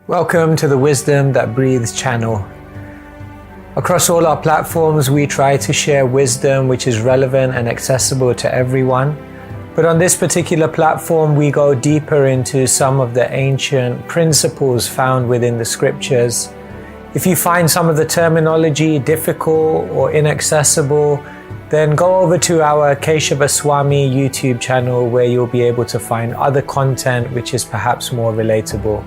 Welcome to the Wisdom That Breathes channel. Across all our platforms, we try to share wisdom which is relevant and accessible to everyone. But on this particular platform, we go deeper into some of the ancient principles found within the scriptures. If you find some of the terminology difficult or inaccessible, then go over to our Keshava Swami YouTube channel where you'll be able to find other content which is perhaps more relatable.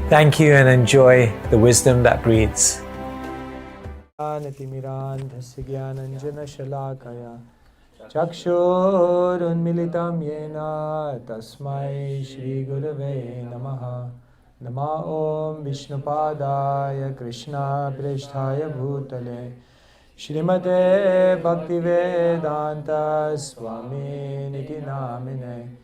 Thank you and enjoy the wisdom that breathes. Chakshurunmilitam yena tasmai Shri Gurave Namaha. Nama Om Vishnupadaya Krishna Prishthaya Bhutale Shrimate Bhaktivedanta Swami Niti Namine.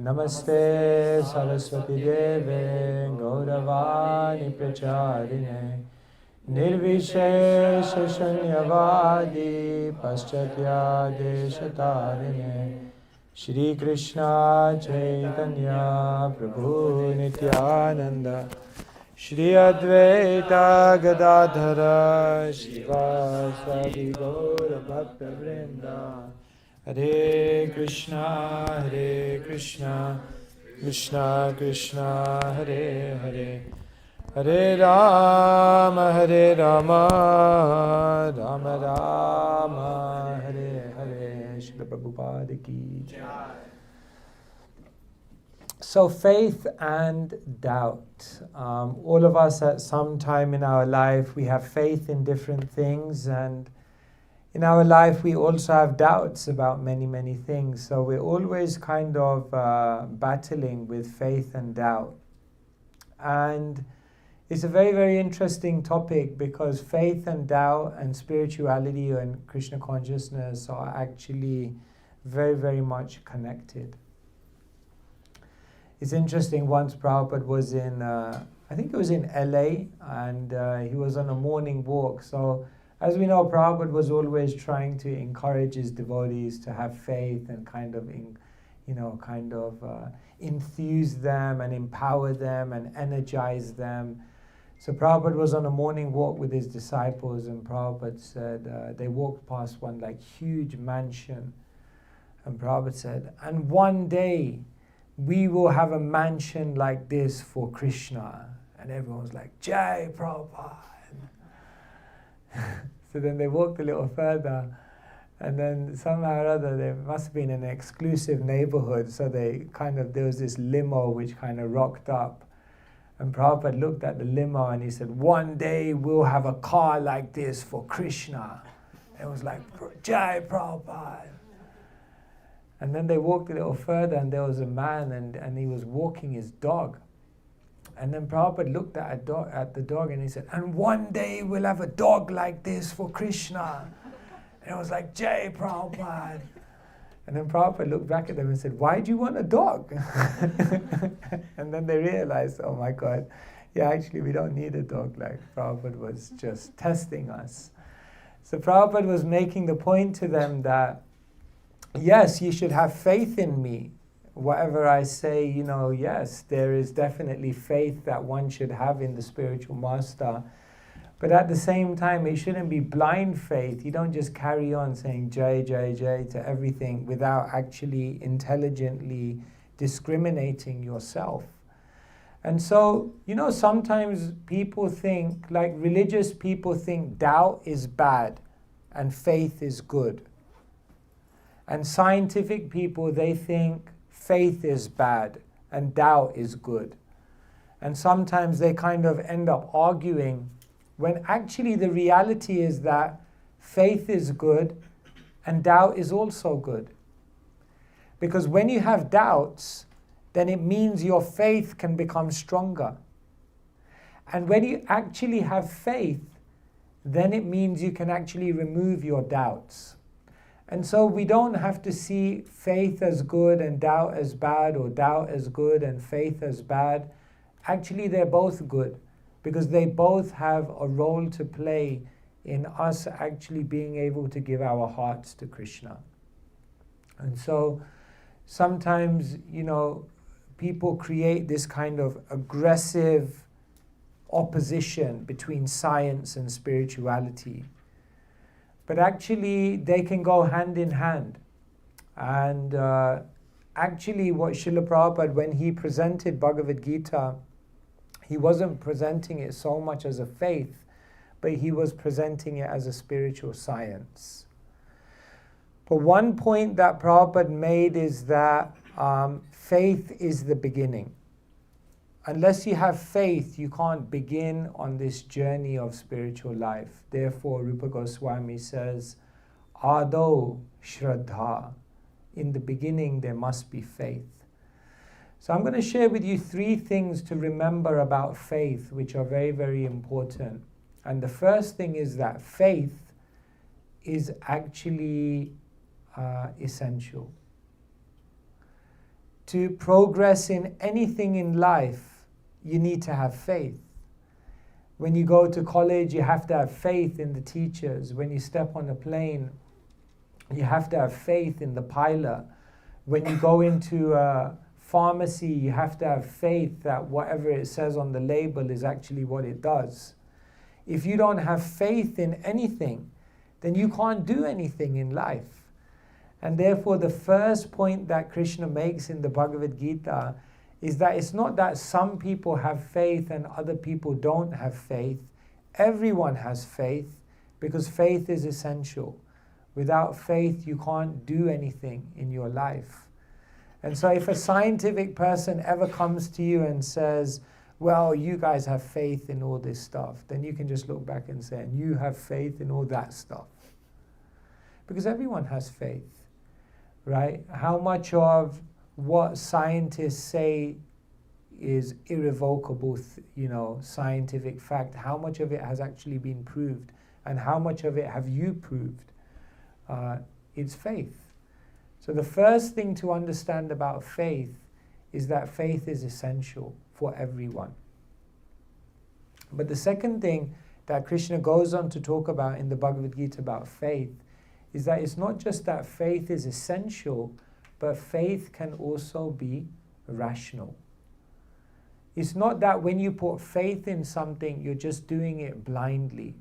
Namaste Saraswati Deve Gauravani Pracharine Nirvishesha Shanyavadi Paschatya Deshatarine Shri Krishna Chaitanya Prabhu Nityananda Shri Advaita Gadadhara Shivasadi Gaura Bhakta Vrinda Hare Krishna, Krishna Krishna, Hare Hare, Hare Rama, Rama Rama, Hare Hare. Srila Prabhupada ki jai. So faith and doubt. All of us at some time in our life, we have faith in different things, and in our life, we also have doubts about many things. So we're always kind of battling with faith and doubt. And it's a very interesting topic because faith and doubt and spirituality and Krishna consciousness are actually very much connected. It's interesting, once Prabhupada was in, I think it was in LA, and he was on a morning walk. So as we know, Prabhupada was always trying to encourage his devotees to have faith and kind of enthuse them and empower them and energize them. So Prabhupada was on a morning walk with his disciples, and Prabhupada said, they walked past one like huge mansion, and Prabhupada said, and one day we will have a mansion like this for Krishna. And everyone was like, Jai Prabhupada. So then they walked a little further, and then somehow or other there must have been an exclusive neighborhood, so there was this limo which kind of rocked up, and Prabhupada looked at the limo and he said, one day we'll have a car like this for Krishna. And it was like, Jai Prabhupada. And then they walked a little further, and there was a man, and he was walking his dog. And then Prabhupada looked at the dog and he said, and one day we'll have a dog like this for Krishna. And it was like, Jai Prabhupada. And then Prabhupada looked back at them and said, why do you want a dog? And then they realized, oh my God, yeah, actually we don't need a dog. Like Prabhupada was just testing us. So Prabhupada was making the point to them that, yes, you should have faith in me. Whatever I say, yes, there is definitely faith that one should have in the spiritual master. But at the same time, it shouldn't be blind faith. You don't just carry on saying Jai, Jai, Jai to everything without actually intelligently discriminating yourself. And so, sometimes people think, like religious people think doubt is bad and faith is good. And scientific people, they think faith is bad and doubt is good. And sometimes they kind of end up arguing when actually the reality is that faith is good and doubt is also good. Because when you have doubts, then it means your faith can become stronger. And when you actually have faith, then it means you can actually remove your doubts. And so we don't have to see faith as good and doubt as bad, or doubt as good and faith as bad. Actually, they're both good because they both have a role to play in us actually being able to give our hearts to Krishna. And so sometimes, people create this kind of aggressive opposition between science and spirituality. But actually, they can go hand in hand. And actually, what Srila Prabhupada, when he presented Bhagavad Gita, he wasn't presenting it so much as a faith, but he was presenting it as a spiritual science. But one point that Prabhupada made is that faith is the beginning. Unless you have faith, you can't begin on this journey of spiritual life. Therefore, Rupa Goswami says, Ado Shraddha. In the beginning, there must be faith. So I'm going to share with you 3 things to remember about faith, which are very, very important. And the first thing is that faith is actually essential. To progress in anything in life, you need to have faith. When you go to college, you have to have faith in the teachers. When you step on a plane, you have to have faith in the pilot. When you go into a pharmacy, you have to have faith that whatever it says on the label is actually what it does. If you don't have faith in anything, then you can't do anything in life. And therefore, the first point that Krishna makes in the Bhagavad Gita is that it's not that some people have faith and other people don't have faith. Everyone has faith, because faith is essential. Without faith, you can't do anything in your life. And so if a scientific person ever comes to you and says, well, you guys have faith in all this stuff, then you can just look back and say, and you have faith in all that stuff. Because everyone has faith, right? How much of what scientists say is irrevocable, scientific fact, how much of it has actually been proved? And how much of it have you proved? It's faith. So the first thing to understand about faith is that faith is essential for everyone. But the second thing that Krishna goes on to talk about in the Bhagavad Gita about faith is that it's not just that faith is essential, but faith can also be rational. It's not that when you put faith in something, you're just doing it blindly.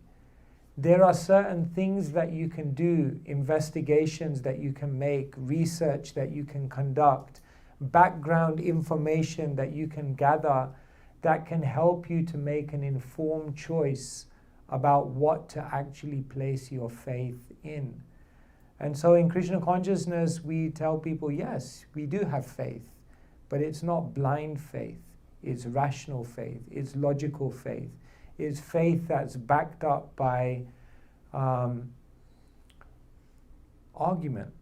There are certain things that you can do, investigations that you can make, research that you can conduct, background information that you can gather that can help you to make an informed choice about what to actually place your faith in. And so in Krishna consciousness, we tell people, yes, we do have faith, but it's not blind faith. It's rational faith. It's logical faith. It's faith that's backed up by argument.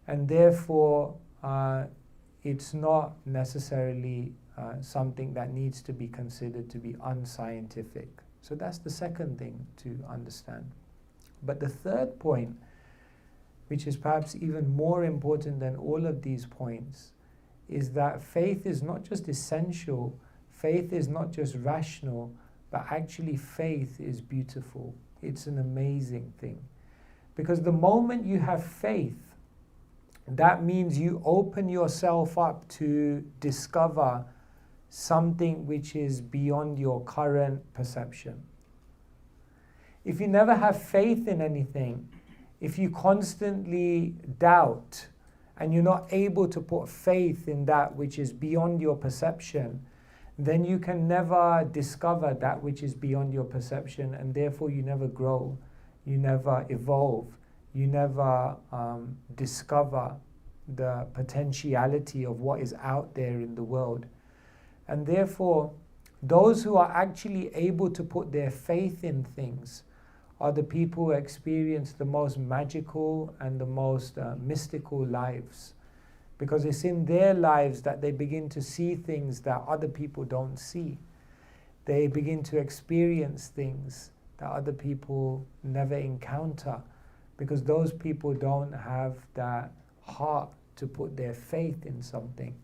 And therefore, it's not necessarily something that needs to be considered to be unscientific. So that's the second thing to understand. But the third point, which is perhaps even more important than all of these points, is that faith is not just essential, faith is not just rational, but actually faith is beautiful. It's an amazing thing. Because the moment you have faith, that means you open yourself up to discover something which is beyond your current perception. If you never have faith in anything, if you constantly doubt and you're not able to put faith in that which is beyond your perception, then you can never discover that which is beyond your perception, and therefore you never grow, you never evolve, you never discover the potentiality of what is out there in the world. And therefore, those who are actually able to put their faith in things are the people who experience the most magical and the most mystical lives. Because it's in their lives that they begin to see things that other people don't see. They begin to experience things that other people never encounter, because those people don't have that heart to put their faith in something.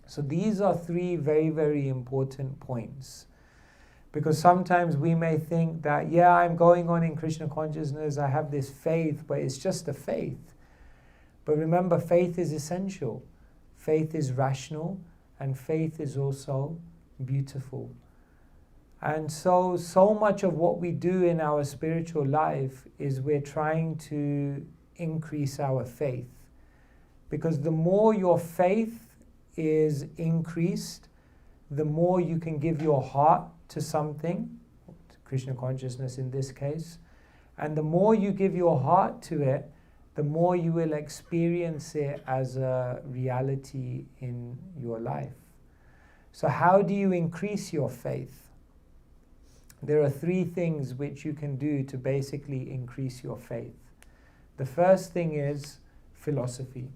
So these are 3 very, very important points. Because sometimes we may think that, yeah, I'm going on in Krishna consciousness, I have this faith, but it's just a faith. But remember, faith is essential. Faith is rational, and faith is also beautiful. And so much of what we do in our spiritual life is we're trying to increase our faith. Because the more your faith is increased, the more you can give your heart to something, Krishna consciousness in this case, and the more you give your heart to it, the more you will experience it as a reality in your life. So how do you increase your faith? There are 3 things which you can do to basically increase your faith. The first thing is philosophy.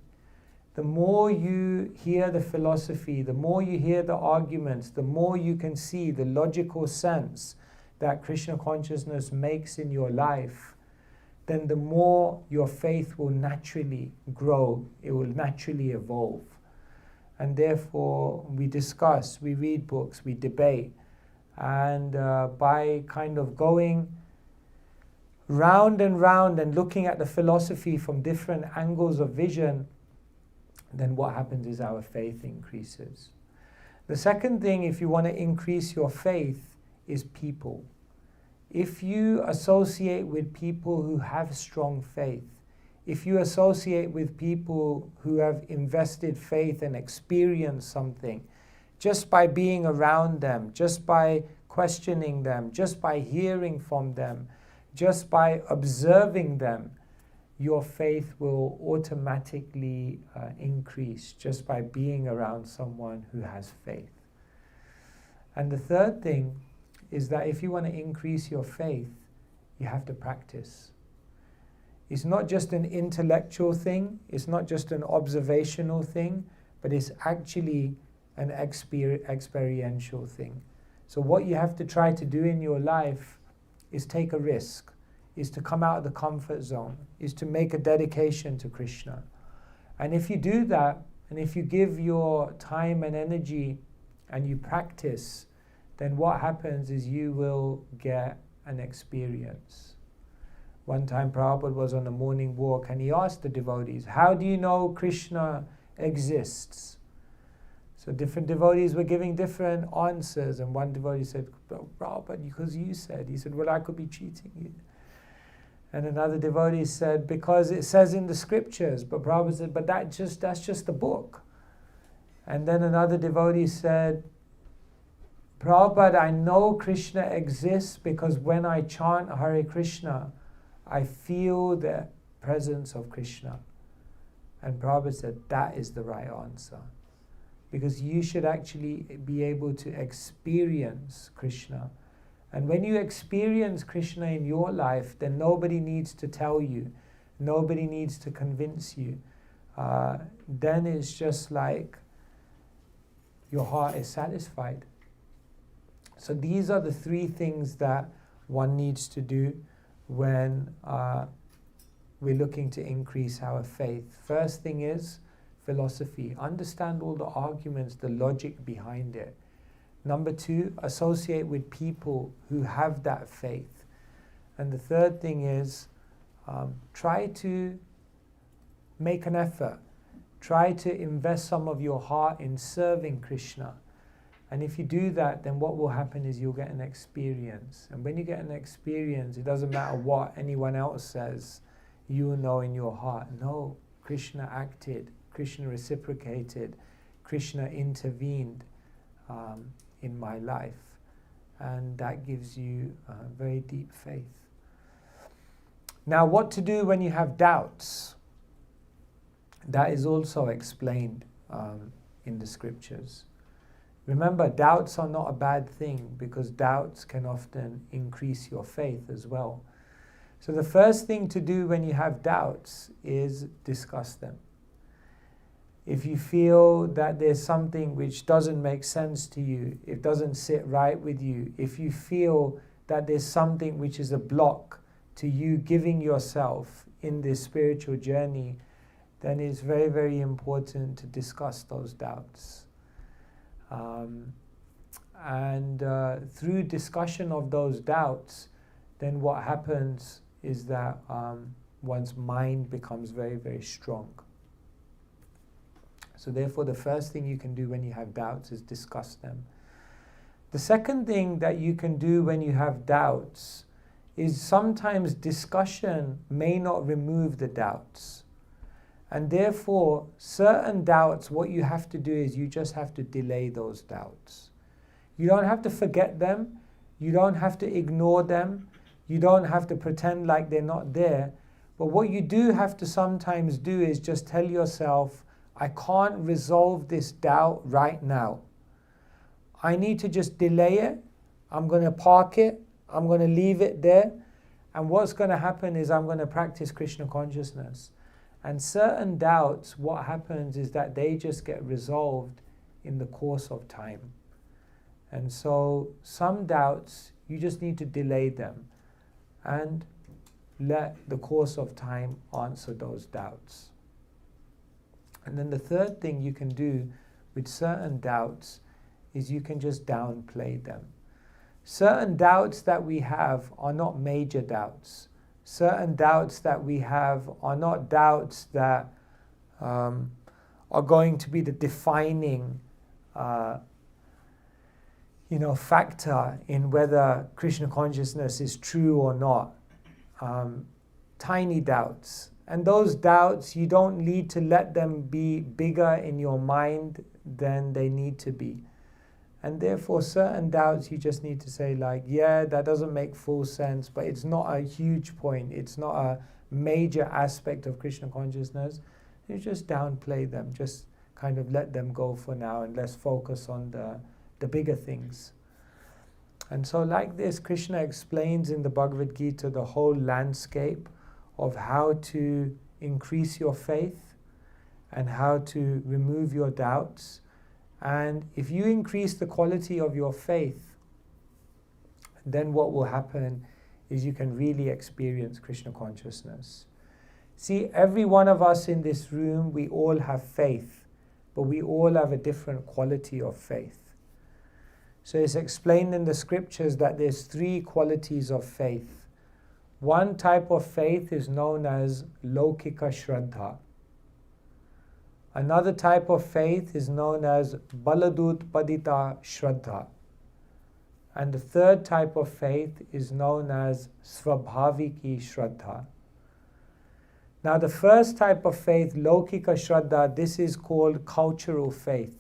The more you hear the philosophy, the more you hear the arguments, the more you can see the logical sense that Krishna consciousness makes in your life, then the more your faith will naturally grow, it will naturally evolve. And therefore we discuss, we read books, we debate, and by kind of going round and round and looking at the philosophy from different angles of vision, then what happens is our faith increases. The second thing, if you want to increase your faith, is people. If you associate with people who have strong faith, if you associate with people who have invested faith and experienced something, just by being around them, just by questioning them, just by hearing from them, just by observing them, your faith will automatically increase just by being around someone who has faith. And the third thing is that if you want to increase your faith, you have to practice. It's not just an intellectual thing, it's not just an observational thing, but it's actually an experiential thing. So what you have to try to do in your life is take a risk, is to come out of the comfort zone, is to make a dedication to Krishna. And if you do that, and if you give your time and energy and you practice, then what happens is you will get an experience. One time Prabhupada was on a morning walk and he asked the devotees, how do you know Krishna exists? So different devotees were giving different answers, and one devotee said, Prabhupada, because you said. He said, well, I could be cheating you. And another devotee said, because it says in the scriptures. But Prabhupada said, but that's just the book. And then another devotee said, Prabhupada, I know Krishna exists because when I chant Hare Krishna, I feel the presence of Krishna. And Prabhupada said, that is the right answer. Because you should actually be able to experience Krishna. And when you experience Krishna in your life, then nobody needs to tell you, nobody needs to convince you. Then it's just like your heart is satisfied. So these are the 3 things that one needs to do when we're looking to increase our faith. First thing is philosophy. Understand all the arguments, the logic behind it. Number 2, associate with people who have that faith. And the third thing is try to make an effort. Try to invest some of your heart in serving Krishna. And if you do that, then what will happen is you'll get an experience. And when you get an experience, it doesn't matter what anyone else says, you will know in your heart, no, Krishna acted, Krishna reciprocated, Krishna intervened in my life. And that gives you very deep faith. Now, what to do when you have doubts? That is also explained in the scriptures. Remember, doubts are not a bad thing because doubts can often increase your faith as well. So the first thing to do when you have doubts is discuss them. If you feel that there's something which doesn't make sense to you, it doesn't sit right with you, if you feel that there's something which is a block to you giving yourself in this spiritual journey, then it's very, very important to discuss those doubts. Through discussion of those doubts, then what happens is that one's mind becomes very, very strong. So therefore, the first thing you can do when you have doubts is discuss them. The second thing that you can do when you have doubts is sometimes discussion may not remove the doubts. And therefore, certain doubts, what you have to do is you just have to delay those doubts. You don't have to forget them. You don't have to ignore them. You don't have to pretend like they're not there. But what you do have to sometimes do is just tell yourself, I can't resolve this doubt right now. I need to just delay it. I'm going to park it. I'm going to leave it there. And what's going to happen is I'm going to practice Krishna consciousness. And certain doubts, what happens is that they just get resolved in the course of time. And so some doubts, you just need to delay them and let the course of time answer those doubts. And then the third thing you can do with certain doubts is you can just downplay them. Certain doubts that we have are not major doubts. Certain doubts that we have are not doubts that are going to be the defining factor in whether Krishna consciousness is true or not. Tiny doubts. And those doubts, you don't need to let them be bigger in your mind than they need to be. And therefore, certain doubts, you just need to say like, yeah, that doesn't make full sense, but it's not a huge point. It's not a major aspect of Krishna consciousness. You just downplay them. Just kind of let them go for now, and let's focus on the bigger things. And so like this, Krishna explains in the Bhagavad Gita the whole landscape of how to increase your faith and how to remove your doubts. And if you increase the quality of your faith, then what will happen is you can really experience Krishna consciousness. See, every one of us in this room, we all have faith, but we all have a different quality of faith. So it's explained in the scriptures that there's 3 qualities of faith. One type of faith is known as Lokika Shraddha. Another type of faith is known as Baladut Padita Shraddha. And the third type of faith is known as Svabhaviki Shraddha. Now the first type of faith, Lokika Shraddha, this is called cultural faith.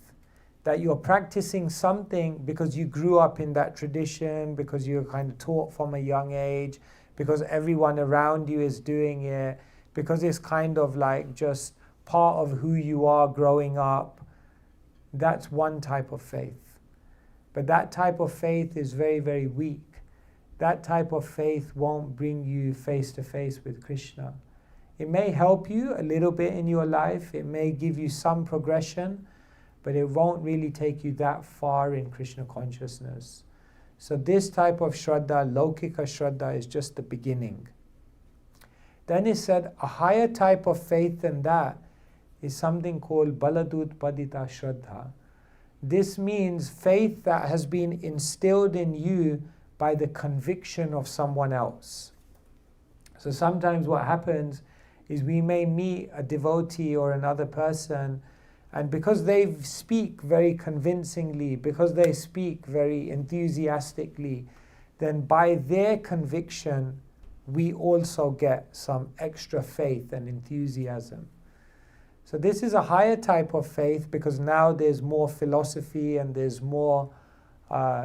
That you're practicing something because you grew up in that tradition, because you're kind of taught from a young age, because everyone around you is doing it, because it's kind of like just part of who you are growing up. That's one type of faith. But that type of faith is very, very weak. That type of faith won't bring you face to face with Krishna. It may help you a little bit in your life. It may give you some progression, but it won't really take you that far in Krishna consciousness. So this type of Shraddha, Lokika Shraddha, is just the beginning. Then he said a higher type of faith than that is something called Baladut Padita Shraddha. This means faith that has been instilled in you by the conviction of someone else. So sometimes what happens is we may meet a devotee or another person, and because they speak very convincingly, because they speak very enthusiastically, then by their conviction, we also get some extra faith and enthusiasm. So this is a higher type of faith because now there's more philosophy and there's more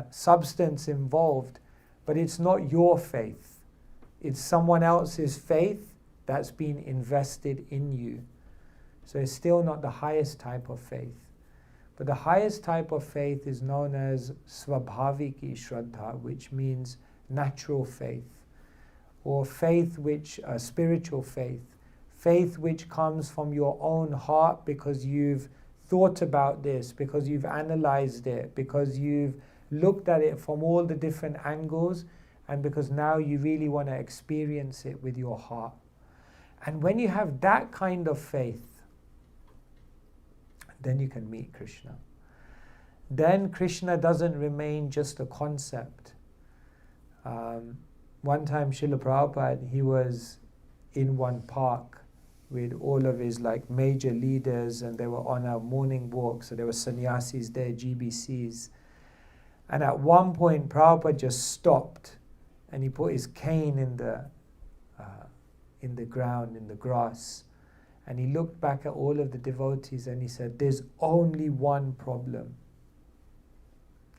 substance involved, but it's not your faith. It's someone else's faith that's been invested in you. So it's still not the highest type of faith. But the highest type of faith is known as Svabhaviki Shraddha, which means natural faith, or faith which, spiritual faith. Faith which comes from your own heart because you've thought about this, because you've analyzed it, because you've looked at it from all the different angles, and because now you really want to experience it with your heart. And when you have that kind of faith, then you can meet Krishna. Then Krishna doesn't remain just a concept. One time Srila Prabhupada, he was in one park with all of his major leaders, and they were on a morning walk, so there were sannyasis there, GBCs. And at one point, Prabhupada just stopped and he put his cane in the ground, in the grass. And he looked back at all of the devotees and he said, there's only one problem.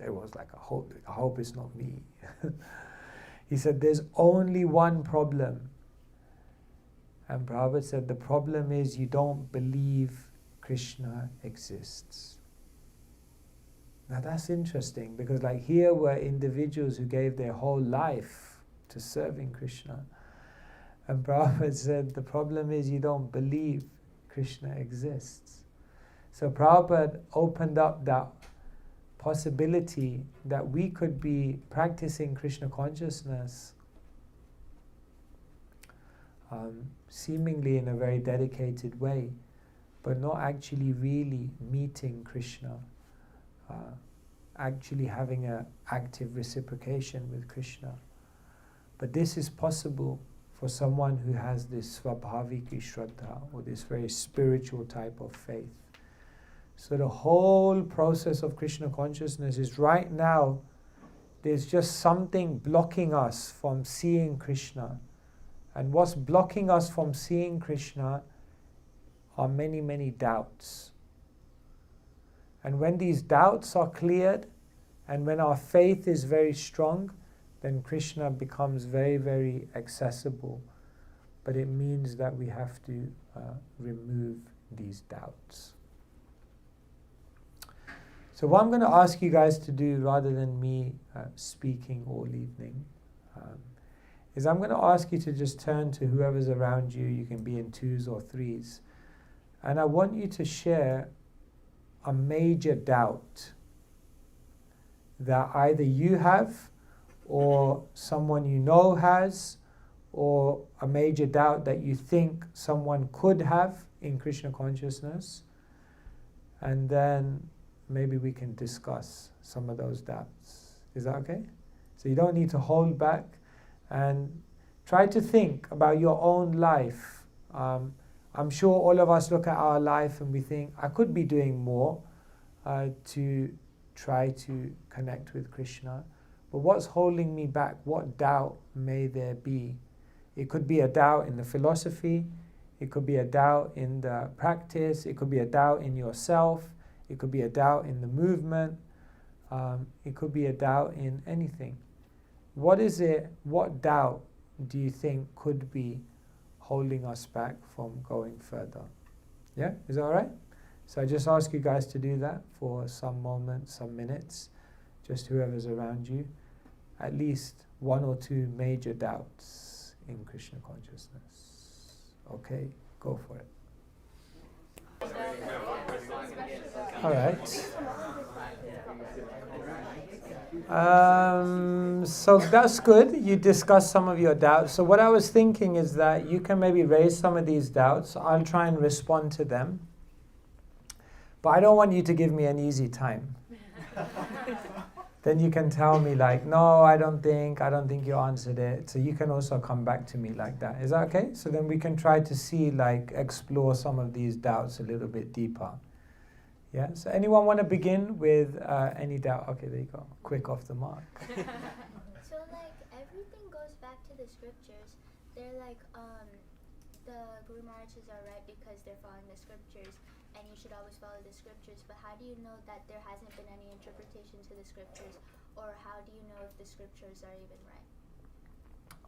It was like, I hope it's not me. He said, there's only one problem. And Prabhupada said, the problem is you don't believe Krishna exists. Now that's interesting, because like here were individuals who gave their whole life to serving Krishna. And Prabhupada said, the problem is you don't believe Krishna exists. So Prabhupada opened up that possibility that we could be practicing Krishna consciousness seemingly in a very dedicated way, but not actually really meeting Krishna, actually having an active reciprocation with Krishna. But this is possible for someone who has this svabhaviki shraddha, or this very spiritual type of faith. So the whole process of Krishna consciousness is right now, there's just something blocking us from seeing Krishna. And what's blocking us from seeing Krishna are many, many doubts. And when these doubts are cleared, and when our faith is very strong, then Krishna becomes very, very accessible. But it means that we have to remove these doubts. So what I'm going to ask you guys to do, rather than me speaking all evening, is I'm going to ask you to just turn to whoever's around you. You can be in twos or threes. And I want you to share a major doubt that either you have, or someone you know has, or a major doubt that you think someone could have in Krishna consciousness. And then maybe we can discuss some of those doubts. Is that okay? So you don't need to hold back, and try to think about your own life. I'm sure all of us look at our life and we think, I could be doing more to try to connect with Krishna. But what's holding me back? What doubt may there be? It could be a doubt in the philosophy. It could be a doubt in the practice. It could be a doubt in yourself. It could be a doubt in the movement. It could be a doubt in anything. What is it? What doubt do you think could be holding us back from going further? Yeah? Is that all right? So I just ask you guys to do that for some moments, some minutes, just whoever's around you. At least one or two major doubts in Krishna consciousness. Okay, go for it. All right. So that's good. You discussed some of your doubts. So what I was thinking is that you can maybe raise some of these doubts. I'll try and respond to them. But I don't want you to give me an easy time. Then you can tell me like, no, I don't think you answered it. So you can also come back to me like that. Is that okay? So then we can try to see, like, explore some of these doubts a little bit deeper. Yeah, so anyone want to begin with any doubt? Okay, there you go. Quick off the mark. So like everything goes back to the scriptures. They're like, the Guru Maharajas are right because they're following the scriptures, and you should always follow the scriptures. But how do you know that there hasn't been any interpretation to the scriptures? Or how do you know if the scriptures are even right?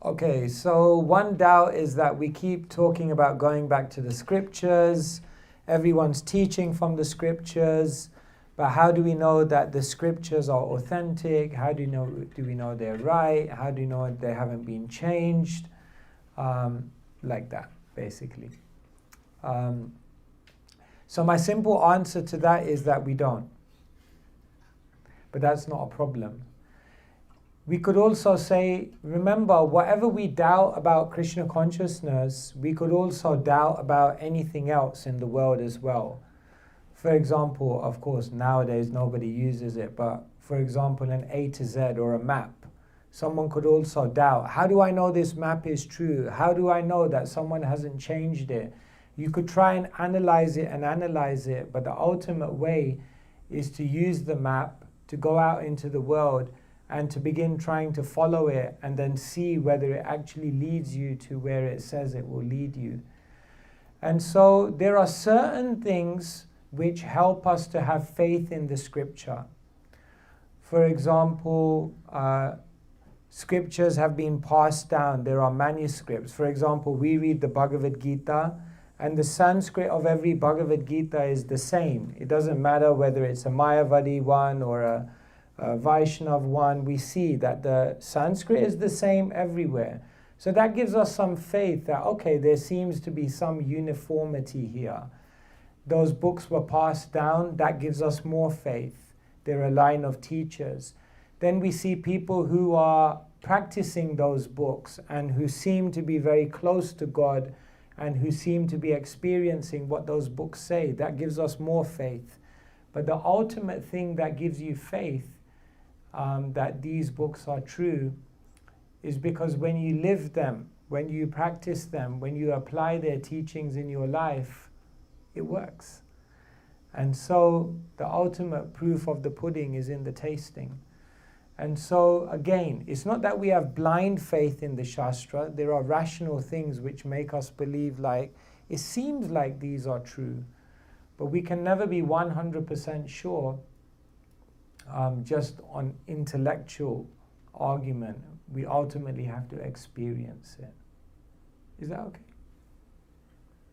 Okay, so one doubt is that we keep talking about going back to the scriptures. Everyone's teaching from the scriptures, but how do we know that the scriptures are authentic? How do we know they're right? How do you know they haven't been changed? Like that, basically. So my simple answer to that is that we don't. But that's not a problem. We could also say, remember, whatever we doubt about Krishna consciousness, we could also doubt about anything else in the world as well. For example, of course, nowadays nobody uses it, but for example, an A to Z or a map, someone could also doubt, how do I know this map is true? How do I know that someone hasn't changed it? You could try and analyze it, but the ultimate way is to use the map to go out into the world and to begin trying to follow it and then see whether it actually leads you to where it says it will lead you. And so there are certain things which help us to have faith in the scripture. For example, scriptures have been passed down. There are manuscripts. For example, we read the Bhagavad Gita, and the Sanskrit of every Bhagavad Gita is the same. It doesn't matter whether it's a Mayavadi one or a Vaishnav one. We see that the Sanskrit is the same everywhere. So that gives us some faith that, okay, there seems to be some uniformity here. Those books were passed down. That gives us more faith. They're a line of teachers. Then we see people who are practicing those books and who seem to be very close to God and who seem to be experiencing what those books say. That gives us more faith. But the ultimate thing that gives you faith that these books are true is because when you live them, when you practice them, when you apply their teachings in your life, it works. And so the ultimate proof of the pudding is in the tasting. And so, again, it's not that we have blind faith in the Shastra. There are rational things which make us believe like, it seems like these are true. But we can never be 100% sure just on intellectual argument. We ultimately have to experience it. Is that okay?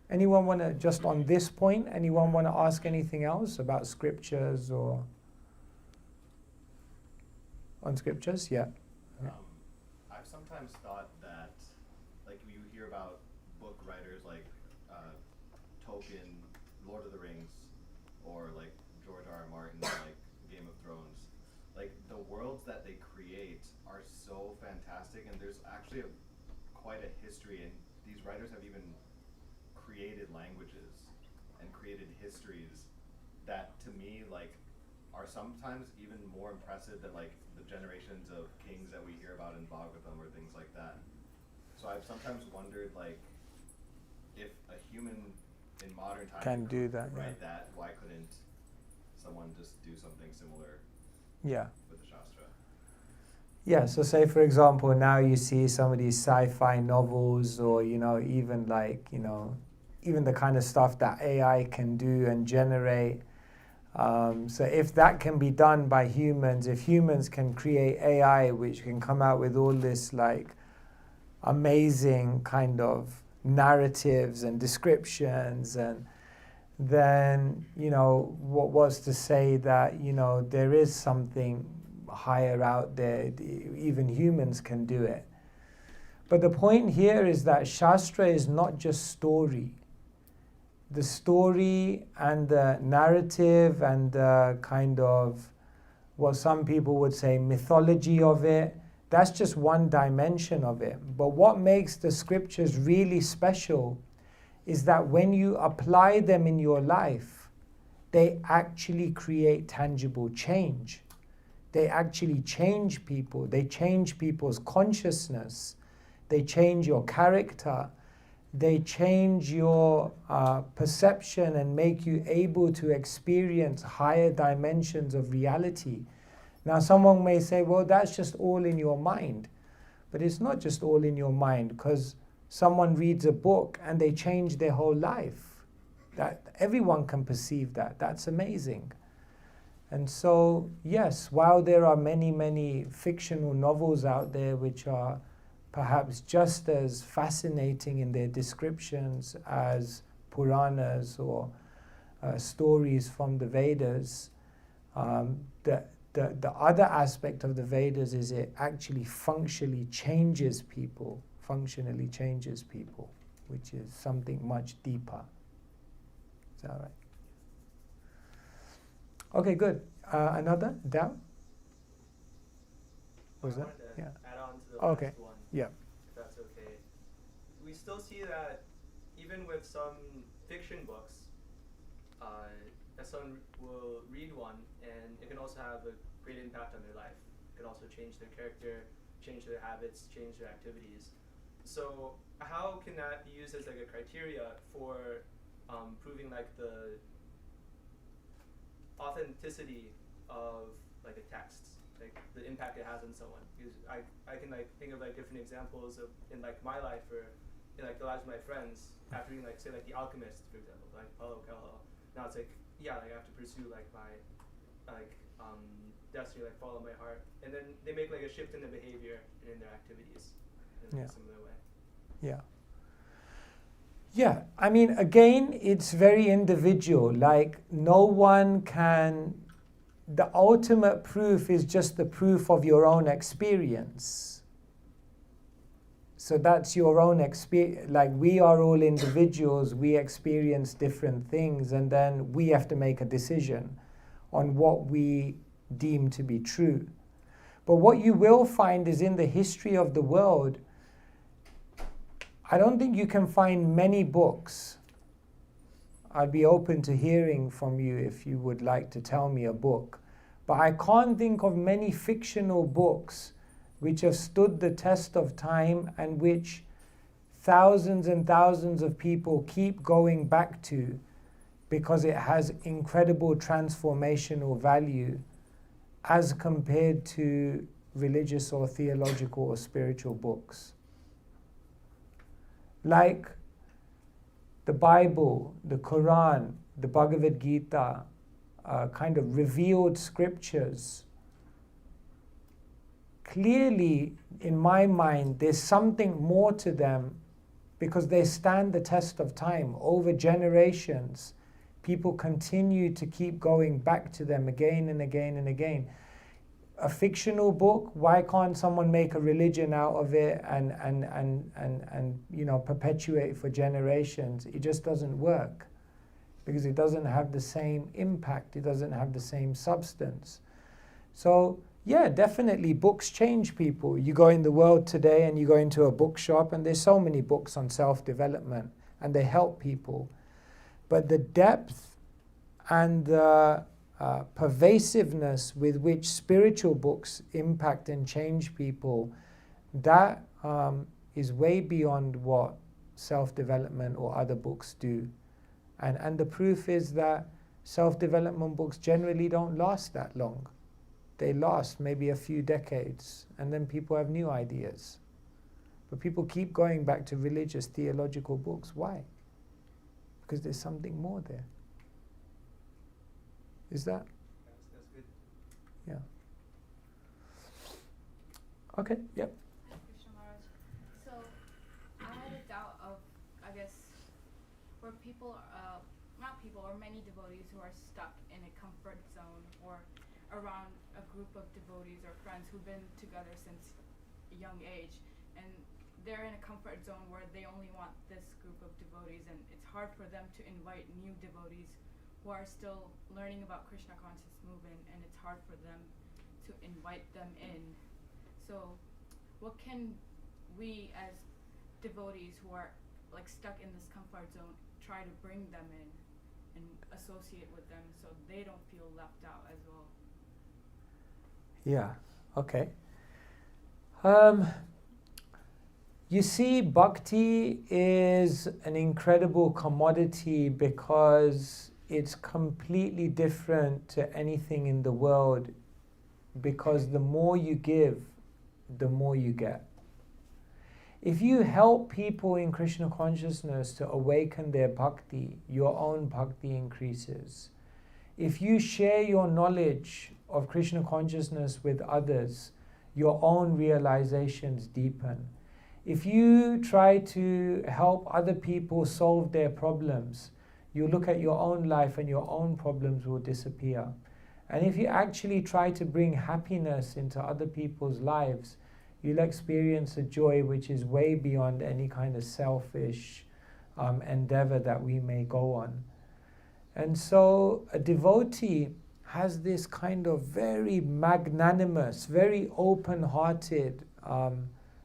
Anyone want to, just on this point, anyone want to ask anything else about scriptures or... On scriptures, yeah. I've sometimes thought that, like, you hear about book writers like Tolkien, Lord of the Rings, or like George R.R. Martin, like Game of Thrones. Like, the worlds that they create are so fantastic, and there's actually quite a history, and these writers have even created languages and created histories that, to me, like, are sometimes even more impressive than like the generations of kings that we hear about in Bhagavatam or things like that. So I've sometimes wondered, like, if a human in modern times can do that, write that, why couldn't someone just do something similar with the Shastra? Yeah, so say for example, now you see some of these sci-fi novels or, even like, even the kind of stuff that AI can do and generate. So if that can be done by humans, if humans can create AI which can come out with all this like amazing kind of narratives and descriptions, and then, what was to say that, there is something higher out there, even humans can do it. But the point here is that Shastra is not just story. The story and the narrative and the kind of what some people would say mythology of it, that's just one dimension of it. But what makes the scriptures really special is that when you apply them in your life, they actually create tangible change. They actually change people. They change people's consciousness. They change your character. They change your perception and make you able to experience higher dimensions of reality. Now, someone may say, well, that's just all in your mind. But it's not just all in your mind, because someone reads a book and they change their whole life. That everyone can perceive that. That's amazing. And so, yes, while there are many, many fictional novels out there which are perhaps just as fascinating in their descriptions as Puranas or stories from the Vedas, the other aspect of the Vedas is it actually functionally changes people, which is something much deeper. Is that right? Okay, good. Another doubt? Was that? Yeah. Add on to the Okay. last one. Yeah. If that's okay. We still see that even with some fiction books, that someone will read one and it can also have a great impact on their life. It can also change their character, change their habits, change their activities. So how can that be used as like a criteria for proving like the authenticity of like a text, like the impact it has on someone. Because I can like think of like different examples of in like my life or in like the lives of my friends after reading like say like The Alchemist, for example, like Paulo Coelho. Now it's like yeah, like I have to pursue like my destiny, like follow my heart, and then they make like a shift in their behavior and in their activities in a similar way. Yeah. Yeah, I mean, again, it's very individual. Like, no one can, the ultimate proof is just the proof of your own experience. So that's your own experience. Like, we are all individuals, we experience different things, and then we have to make a decision on what we deem to be true. But what you will find is in the history of the world, I don't think you can find many books. I'd be open to hearing from you if you would like to tell me a book. But I can't think of many fictional books which have stood the test of time and which thousands and thousands of people keep going back to because it has incredible transformational value as compared to religious or theological or spiritual books. Like the Bible, the Quran, the Bhagavad Gita, kind of revealed scriptures. Clearly, in my mind, there's something more to them because they stand the test of time. Over generations, people continue to keep going back to them again and again and again. A fictional book, why can't someone make a religion out of it and perpetuate for generations? It just doesn't work because it doesn't have the same impact, it doesn't have the same substance. So yeah, definitely books change people. You go in the world today and you go into a bookshop and there's so many books on self-development and they help people. But the depth and the pervasiveness with which spiritual books impact and change people, that is way beyond what self-development or other books do. And the proof is that self-development books generally don't last that long. They last maybe a few decades, and then people have new ideas. But people keep going back to religious, theological books. Why? Because there's something more there. Is that? That's good. Yeah. Okay, yep. Krishna Maharaj. So, I had a doubt of, I guess, where people, not people, or many devotees who are stuck in a comfort zone or around a group of devotees or friends who've been together since a young age, and they're in a comfort zone where they only want this group of devotees, and it's hard for them to invite new devotees who are still learning about Krishna conscious movement, and it's hard for them to invite them in. So what can we as devotees who are like stuck in this comfort zone try to bring them in and associate with them so they don't feel left out as well? Yeah, okay. You see, bhakti is an incredible commodity because it's completely different to anything in the world, because the more you give, the more you get. If you help people in Krishna consciousness to awaken their bhakti, your own bhakti increases. If you share your knowledge of Krishna consciousness with others, your own realizations deepen. If you try to help other people solve their problems, you look at your own life and your own problems will disappear. And if you actually try to bring happiness into other people's lives, you'll experience a joy which is way beyond any kind of selfish endeavor that we may go on. And so a devotee has this kind of very magnanimous, very open-hearted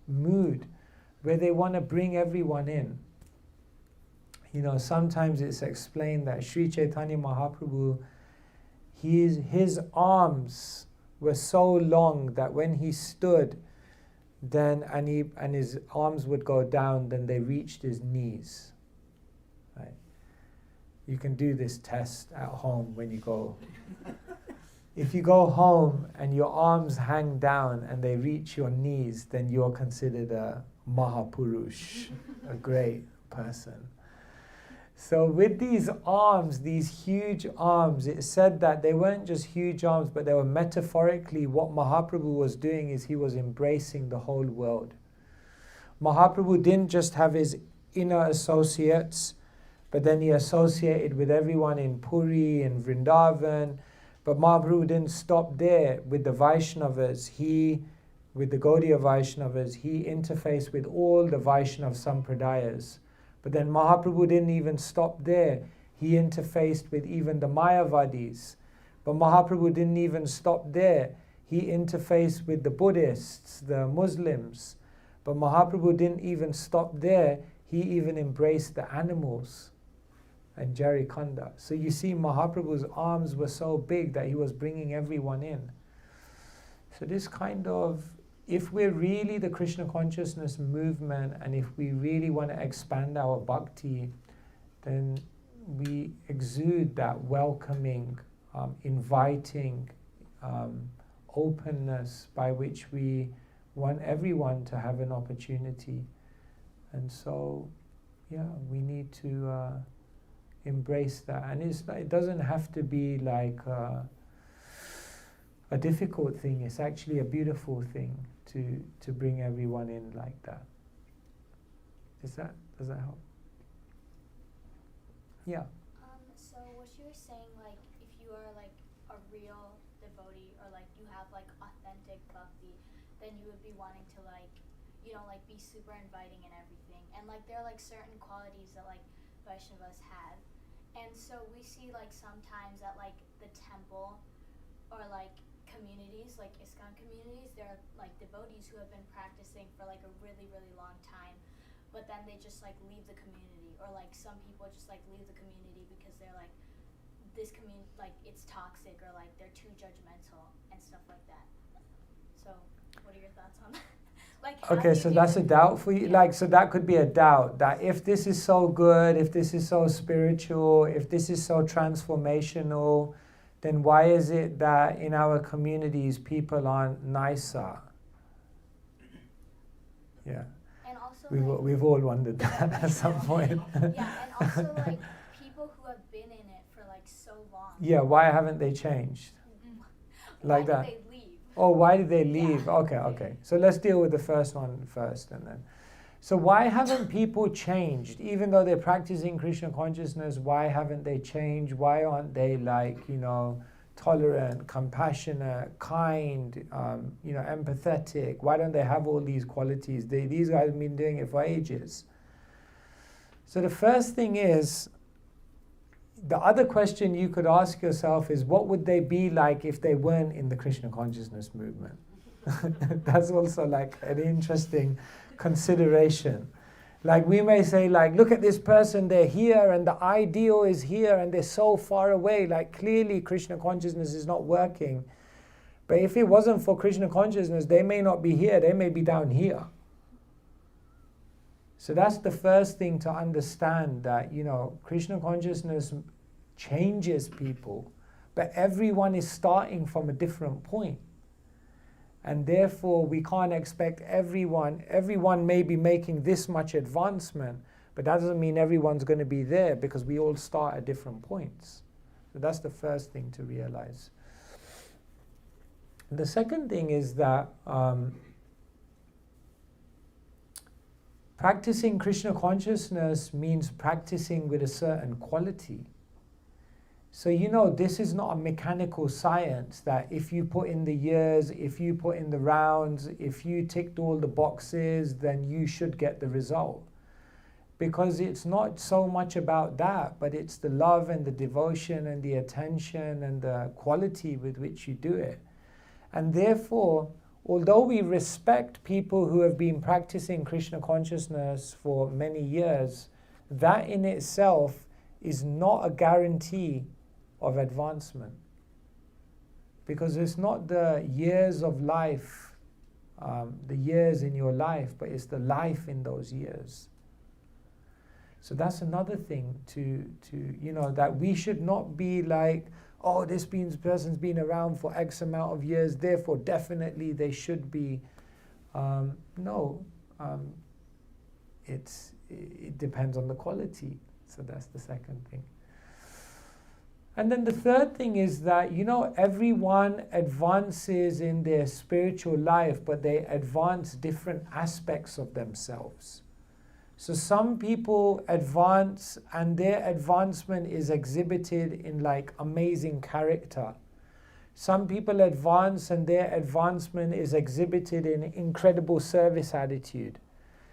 mood where they want to bring everyone in. You know, sometimes it's explained that Sri Chaitanya Mahaprabhu, his arms were so long that when he stood, then and his arms would go down, then they reached his knees. Right? You can do this test at home when you go. if you go home and your arms hang down and they reach your knees, then you're considered a Mahapurush, a great person. So with these arms, these huge arms, it said that they weren't just huge arms, but they were metaphorically, what Mahaprabhu was doing is he was embracing the whole world. Mahaprabhu didn't just have his inner associates, but then he associated with everyone in Puri and Vrindavan. But Mahaprabhu didn't stop there with the Vaishnavas. With the Gaudiya Vaishnavas, he interfaced with all the Vaishnav Sampradayas. But then Mahaprabhu didn't even stop there. He interfaced with even the Mayavadis. But Mahaprabhu didn't even stop there. He interfaced with the Buddhists, the Muslims. But Mahaprabhu didn't even stop there. He even embraced the animals and Jarikanda. So you see, Mahaprabhu's arms were so big that he was bringing everyone in. So this kind of, if we're really the Krishna consciousness movement, and if we really want to expand our bhakti, then we exude that welcoming, inviting openness by which we want everyone to have an opportunity. And so, yeah, we need to embrace that. And it doesn't have to be like a difficult thing. It's actually a beautiful thing to bring everyone in like that. Does that help? Yeah. So what you were saying, like, if you are like a real devotee, or like you have like authentic bhakti, then you would be wanting to like, you know, like be super inviting and everything. And like there are like certain qualities that like Vaishnavas have. And so we see like sometimes at like the temple or like communities, like ISKCON communities, there are like devotees who have been practicing for like a really, really long time, but then they just like leave the community, or like some people just like leave the community because they're like, this community, like it's toxic, or like they're too judgmental and stuff like that. So what are your thoughts on that? Like, okay, so that's a doubt for you. Like, so that could be a doubt that if this is so good, if this is so spiritual, if this is so transformational, then why is it that in our communities people aren't nicer? Yeah. And also We've all wondered that at some point. Yeah, and also like people who have been in it for like so long. Yeah, why haven't they changed? Like Why that. did they leave? Oh, why did they leave? Yeah. Okay. So let's deal with the first one first, and then. So why haven't people changed? Even though they're practicing Krishna consciousness, why haven't they changed? Why aren't they like, tolerant, compassionate, kind, empathetic? Why don't they have all these qualities? These guys have been doing it for ages. So the first thing is, the other question you could ask yourself is, what would they be like if they weren't in the Krishna consciousness movement? That's also like an interesting consideration. Like we may say, like, look at this person, they're here and the ideal is here and they're so far away. Like clearly Krishna consciousness is not working. But if it wasn't for Krishna consciousness, they may not be here, they may be down here. So that's the first thing to understand, that, Krishna consciousness changes people, but everyone is starting from a different point. And therefore, we can't expect everyone may be making this much advancement, but that doesn't mean everyone's going to be there, because we all start at different points. So that's the first thing to realize. The second thing is that practicing Krishna consciousness means practicing with a certain quality. So this is not a mechanical science that if you put in the years, if you put in the rounds, if you ticked all the boxes, then you should get the result. Because it's not so much about that, but it's the love and the devotion and the attention and the quality with which you do it. And therefore, although we respect people who have been practicing Krishna consciousness for many years, that in itself is not a guarantee of advancement. Because it's not the years of life, the years in your life, but it's the life in those years. So that's another thing to that we should not be like, oh, person's been around for X amount of years, therefore definitely they should be. No, it depends on the quality. So that's the second thing. And then the third thing is that, everyone advances in their spiritual life, but they advance different aspects of themselves. So some people advance and their advancement is exhibited in like amazing character. Some people advance and their advancement is exhibited in incredible service attitude.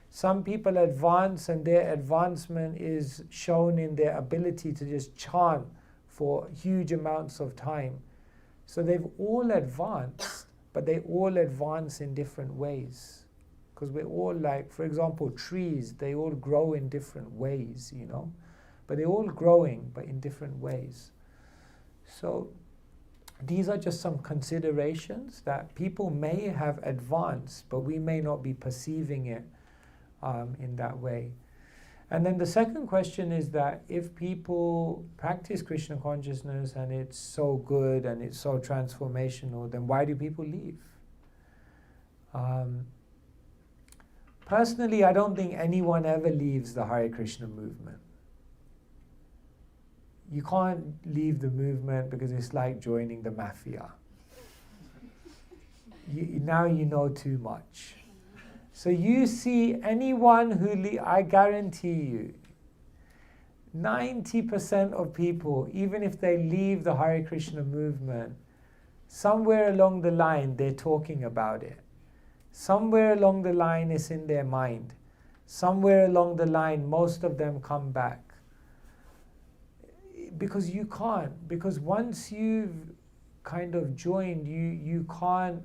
Some people advance and their advancement is shown in their ability to just chant for huge amounts of time. So they've all advanced, but they all advance in different ways. Because we're all like, for example, trees, they all grow in different ways, But they're all growing, but in different ways. So these are just some considerations that people may have advanced, but we may not be perceiving it in that way. And then the second question is that if people practice Krishna consciousness and it's so good and it's so transformational, then why do people leave? Personally, I don't think anyone ever leaves the Hare Krishna movement. You can't leave the movement because it's like joining the mafia. Now you know too much. So you see anyone who I guarantee you, 90% of people, even if they leave the Hare Krishna movement, somewhere along the line they're talking about it. Somewhere along the line it's in their mind. Somewhere along the line most of them come back. Because you can't. Because once you've kind of joined, you can't.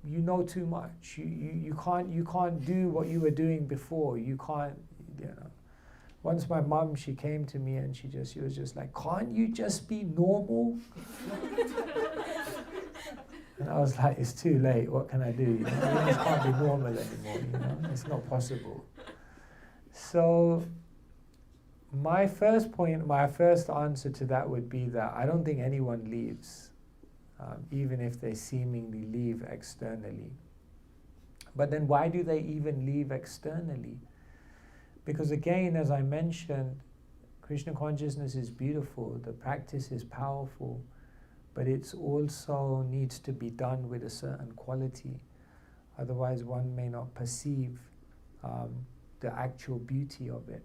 You know too much. You can't do what you were doing before. You can't. Once my mum, she came to me and she was just like, can't you just be normal? And I was like, it's too late. What can I do? You just can't be normal anymore. It's not possible. So my first answer to that would be that I don't think anyone leaves, even if they seemingly leave externally. But then why do they even leave externally? Because again, as I mentioned, Krishna consciousness is beautiful, the practice is powerful, but it also needs to be done with a certain quality. Otherwise one may not perceive the actual beauty of it.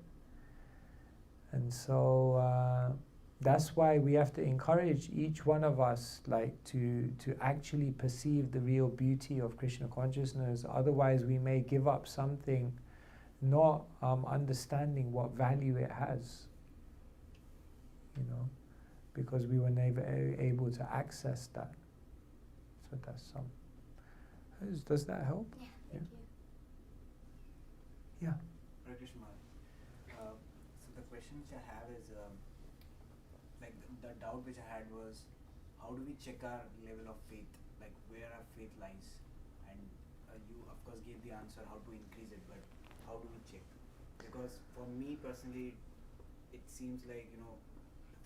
And so that's why we have to encourage each one of us to actually perceive the real beauty of Krishna consciousness. Otherwise we may give up something not understanding what value it has, because we were never able to access that. So that's some. Does that help? Yeah, thank you. Yeah. Hare Krishna. So the question which I have is, the doubt which I had was, how do we check our level of faith? Like where our faith lies? And you of course gave the answer how to increase it, but how do we check? Because for me personally, it seems like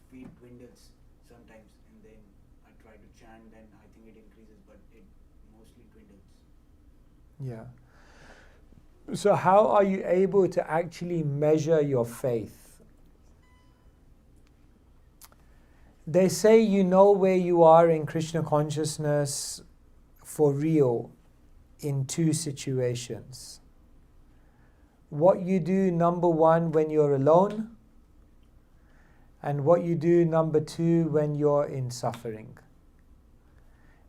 faith dwindles sometimes, and then I try to chant, then I think it increases, but it mostly dwindles. Yeah. So how are you able to actually measure your faith? They say you know where you are in Krishna consciousness for real in two situations. What you do, number one, when you're alone, and what you do, number two, when you're in suffering.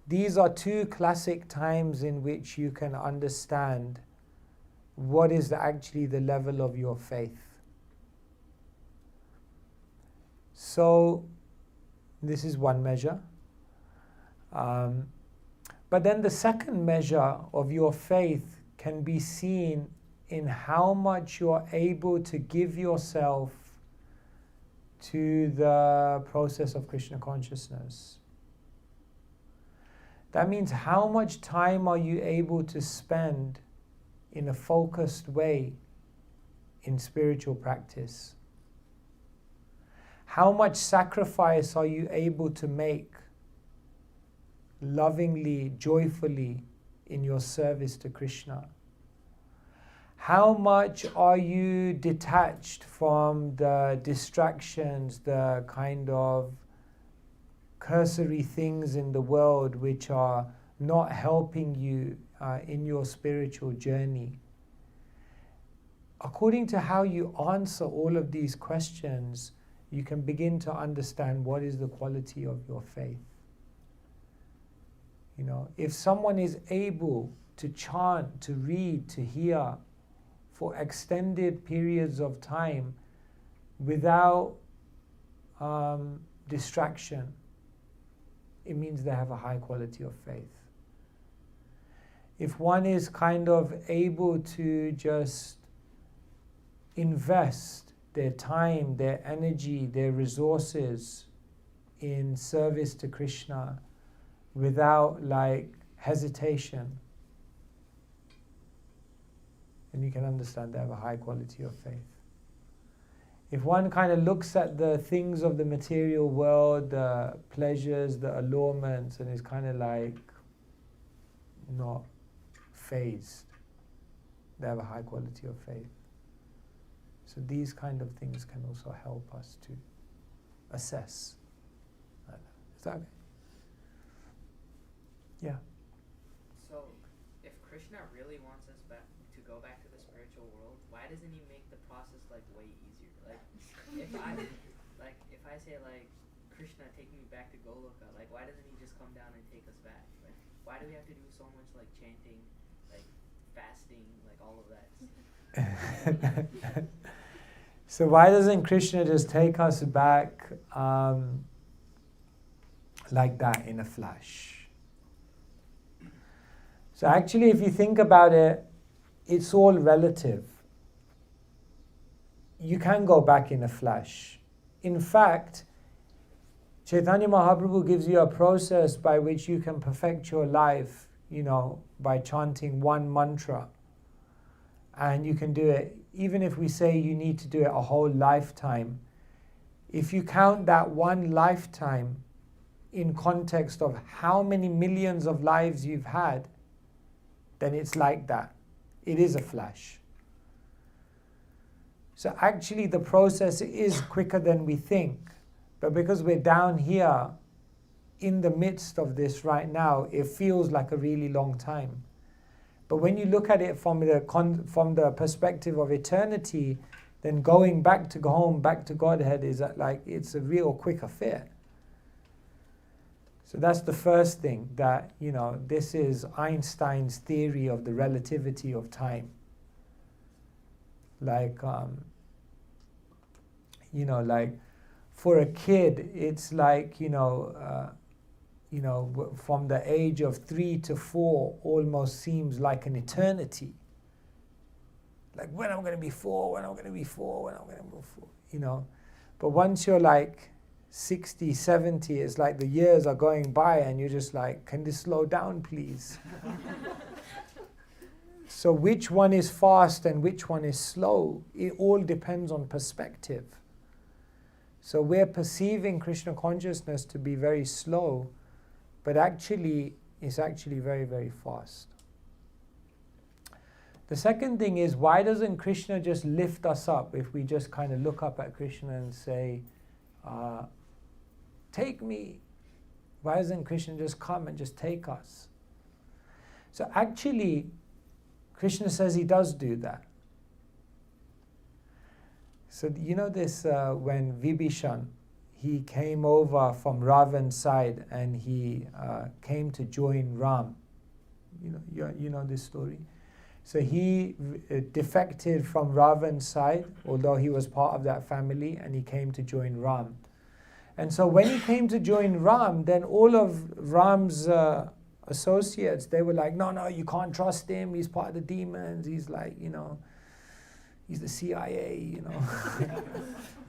These are two classic times in which you can understand what is actually the level of your faith. So this is one measure. But then the second measure of your faith can be seen in how much you're able to give yourself to the process of Krishna consciousness. That means how much time are you able to spend in a focused way in spiritual practice? How much sacrifice are you able to make lovingly, joyfully in your service to Krishna? How much are you detached from the distractions, the kind of cursory things in the world which are not helping you in your spiritual journey? According to how you answer all of these questions, you can begin to understand what is the quality of your faith. You know, if someone is able to chant, to read, to hear for extended periods of time without distraction, it means they have a high quality of faith. If one is kind of able to just invest their time, their energy, their resources in service to Krishna without like hesitation, then you can understand they have a high quality of faith. If one kind of looks at the things of the material world, the pleasures, the allurements, and is kind of like not phased, they have a high quality of faith. So these kind of things can also help us to assess. Is that okay? Yeah. So, if Krishna really wants us to go back to the spiritual world, why doesn't he make the process like way easier? Like, if I say like, Krishna, take me back to Goloka, like why doesn't he just come down and take us back? Like, why do we have to do so much like chanting, like fasting, like all of that? So why doesn't Krishna just take us back like that in a flash? So actually, if you think about it, it's all relative. You can go back in a flash. In fact, Chaitanya Mahaprabhu gives you a process by which you can perfect your life, you know, by chanting one mantra. And you can do it, even if we say you need to do it a whole lifetime. If you count that one lifetime in context of how many millions of lives you've had, then it's like that. It is a flash. So actually the process is quicker than we think. But because we're down here in the midst of this right now, it feels like a really long time. But when you look at it from the perspective of eternity, then going back to home, back to Godhead is like, it's a real quick affair. So that's the first thing, that, you know, this is Einstein's theory of the relativity of time. Like, you know, like for a kid, it's like, from the age of 3 to 4 almost seems like an eternity. Like, when am I going to be 4? When am I going to be 4? When am I going to be 4? You know. But once you're like 60, 70, it's like the years are going by and you're just like, can this slow down, please? So which one is fast and which one is slow? It all depends on perspective. So we're perceiving Krishna consciousness to be very slow, but actually, it's actually very, very fast. The second thing is, why doesn't Krishna just lift us up if we just kind of look up at Krishna and say, take me? Why doesn't Krishna just come and just take us? So actually, Krishna says he does do that. So you know this, when Vibhishan, he came over from Ravan's side and he came to join Ram. You know this story. So he defected from Ravan's side, although he was part of that family, and he came to join Ram. And so when he came to join Ram, then all of Ram's associates, they were like, no, you can't trust him. He's part of the demons. He's like, he's the CIA,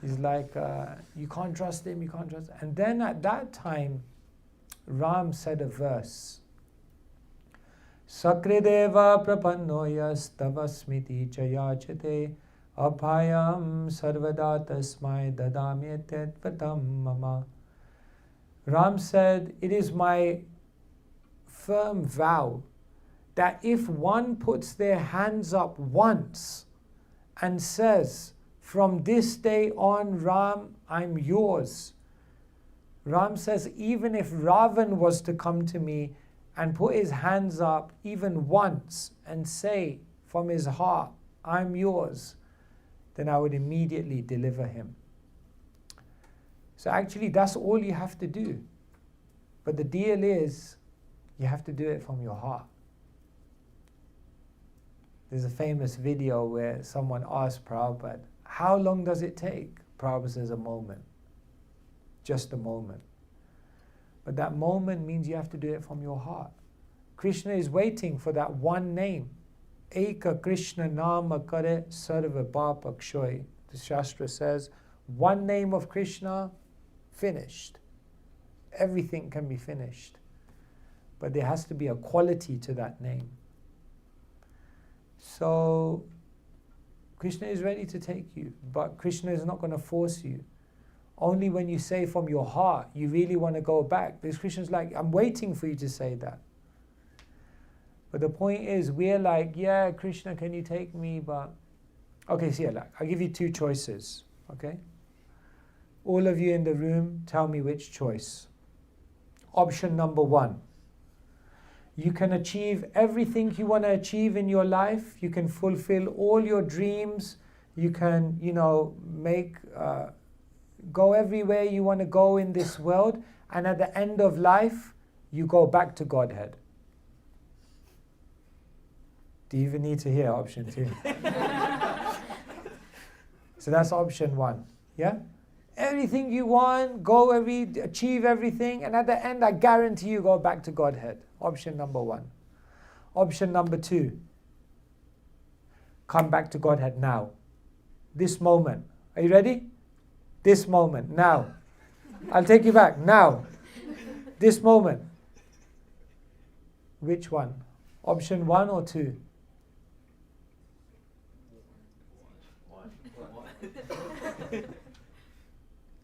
He's like, you can't trust him, you can't trust him. And then at that time, Ram said a verse. Sakrideva prapannoyas tava smiti chayachate Abhayam sarvada tasmai dadamyate vadam mama. Ram said, it is my firm vow that if one puts their hands up once and says, from this day on, Ram, I'm yours. Ram says, even if Ravan was to come to me and put his hands up even once and say from his heart, I'm yours, then I would immediately deliver him. So actually, that's all you have to do. But the deal is, you have to do it from your heart. There's a famous video where someone asked Prabhupada, how long does it take? Prabhupada says, a moment. Just a moment. But that moment means you have to do it from your heart. Krishna is waiting for that one name. Eka Krishna nama kare sarva papa kshoy. The Shastra says, one name of Krishna, finished. Everything can be finished. But there has to be a quality to that name. So, Krishna is ready to take you, but Krishna is not going to force you. Only when you say from your heart, you really want to go back. Because Krishna's like, I'm waiting for you to say that. But the point is, we're like, yeah, Krishna, can you take me? But, okay, so yeah, like, I'll give you two choices, okay? All of you in the room, tell me which choice. Option number one. You can achieve everything you want to achieve in your life. You can fulfill all your dreams. You can, go everywhere you want to go in this world. And at the end of life, you go back to Godhead. Do you even need to hear option two? So that's option one. Yeah? Everything you want, achieve everything, and at the end, I guarantee you go back to Godhead. Option number one. Option number two. Come back to Godhead now. This moment. Are you ready? This moment. Now. I'll take you back. Now. This moment. Which one? Option one or two?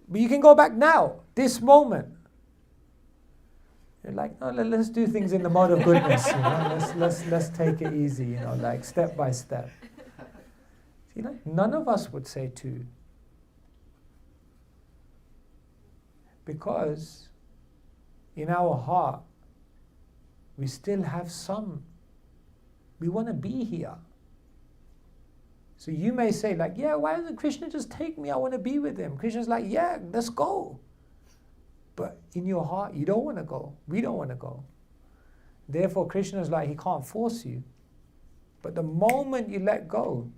But you can go back now, this moment. You're like, no, let's do things in the mode of goodness. Let's take it easy. Like step by step. None of us would say two, because in our heart we still have some. We want to be here. So you may say like, yeah, why doesn't Krishna just take me? I want to be with him. Krishna's like, yeah, let's go. But in your heart, you don't want to go. We don't want to go. Therefore, Krishna's like, he can't force you. But the moment you let go,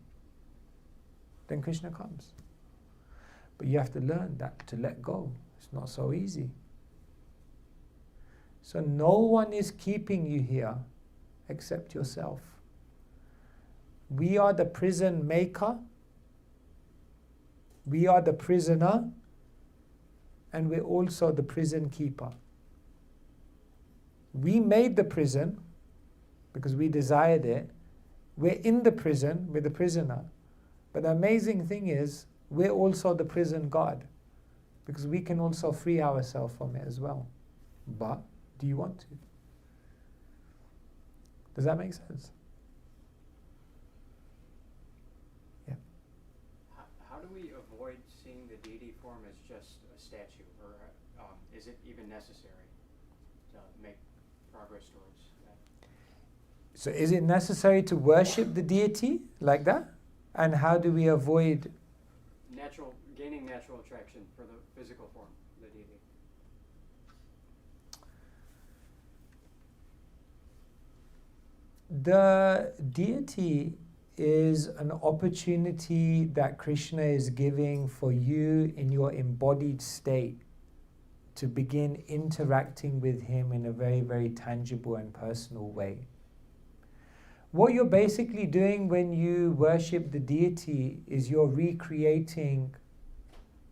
then Krishna comes. But you have to learn that to let go. It's not so easy. So no one is keeping you here except yourself. We are the prison maker, we are the prisoner, and we're also the prison keeper. We made the prison because we desired it. We're in the prison, we're the prisoner. But the amazing thing is, we're also the prison guard, because we can also free ourselves from it as well. But do you want to? Does that make sense? How do we avoid seeing the deity form as just a statue, or is it even necessary to make progress towards that? So is it necessary to worship the deity like that? And how do we avoid gaining natural attraction for the physical form, the deity? The deity is an opportunity that Krishna is giving for you in your embodied state to begin interacting with him in a very, very tangible and personal way. What you're basically doing when you worship the deity is you're recreating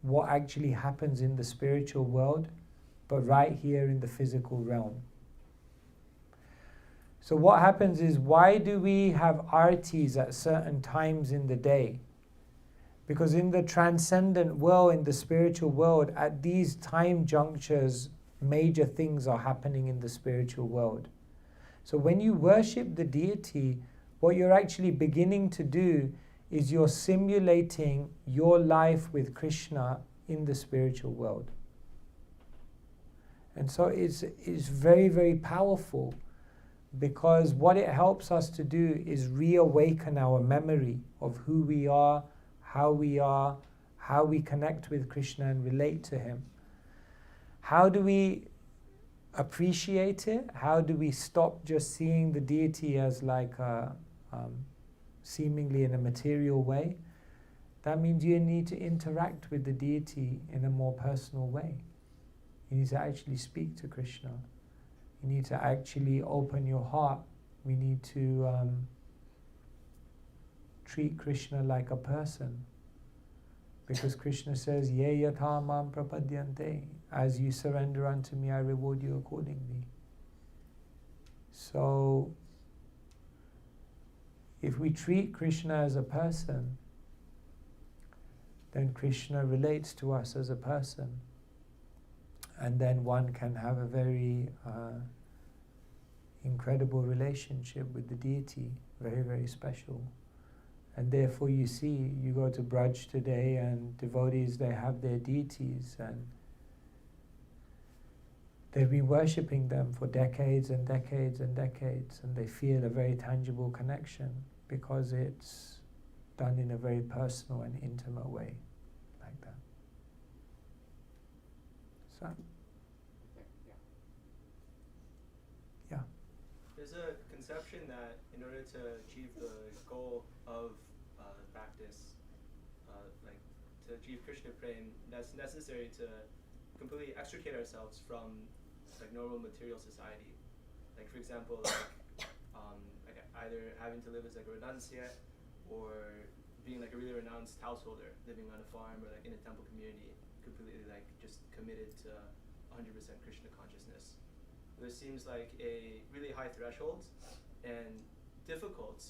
what actually happens in the spiritual world, but right here in the physical realm. So what happens is, why do we have artis at certain times in the day? Because in the transcendent world, in the spiritual world, at these time junctures, major things are happening in the spiritual world. So when you worship the deity, what you're actually beginning to do is you're simulating your life with Krishna in the spiritual world. And so it's very, very powerful, because what it helps us to do is reawaken our memory of who we are, how we connect with Krishna and relate to him. How do we appreciate it? How do we stop just seeing the deity as like seemingly in a material way? That means you need to interact with the deity in a more personal way. You need to actually speak to Krishna. You need to actually open your heart. We need to treat Krishna like a person. Because Krishna says, Ye yatha mam prapadyante, as you surrender unto me, I reward you accordingly. So, if we treat Krishna as a person, then Krishna relates to us as a person. And then one can have a very incredible relationship with the deity, very, very special. And therefore you see, you go to Braj today and devotees, they have their deities and they've been worshipping them for decades and decades and decades, and they feel a very tangible connection because it's done in a very personal and intimate way, like that. So, yeah. There's a conception that in order to achieve the goal of practice, like to achieve Krishna prema, that's necessary to completely extricate ourselves from like normal material society. Like for example, like either having to live as like a renunciate or being like a really renounced householder, living on a farm or like in a temple community, completely like just committed to 100% Krishna consciousness. There seems like a really high threshold and difficult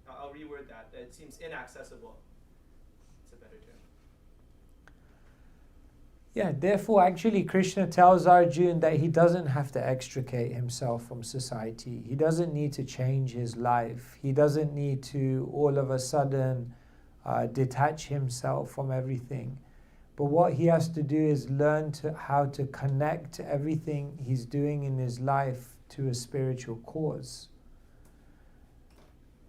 I'll reword that. It seems inaccessible. It's a better term. Yeah, therefore actually Krishna tells Arjuna that he doesn't have to extricate himself from society. He doesn't need to change his life. He doesn't need to all of a sudden detach himself from everything. But what he has to do is learn how to connect everything he's doing in his life to a spiritual cause.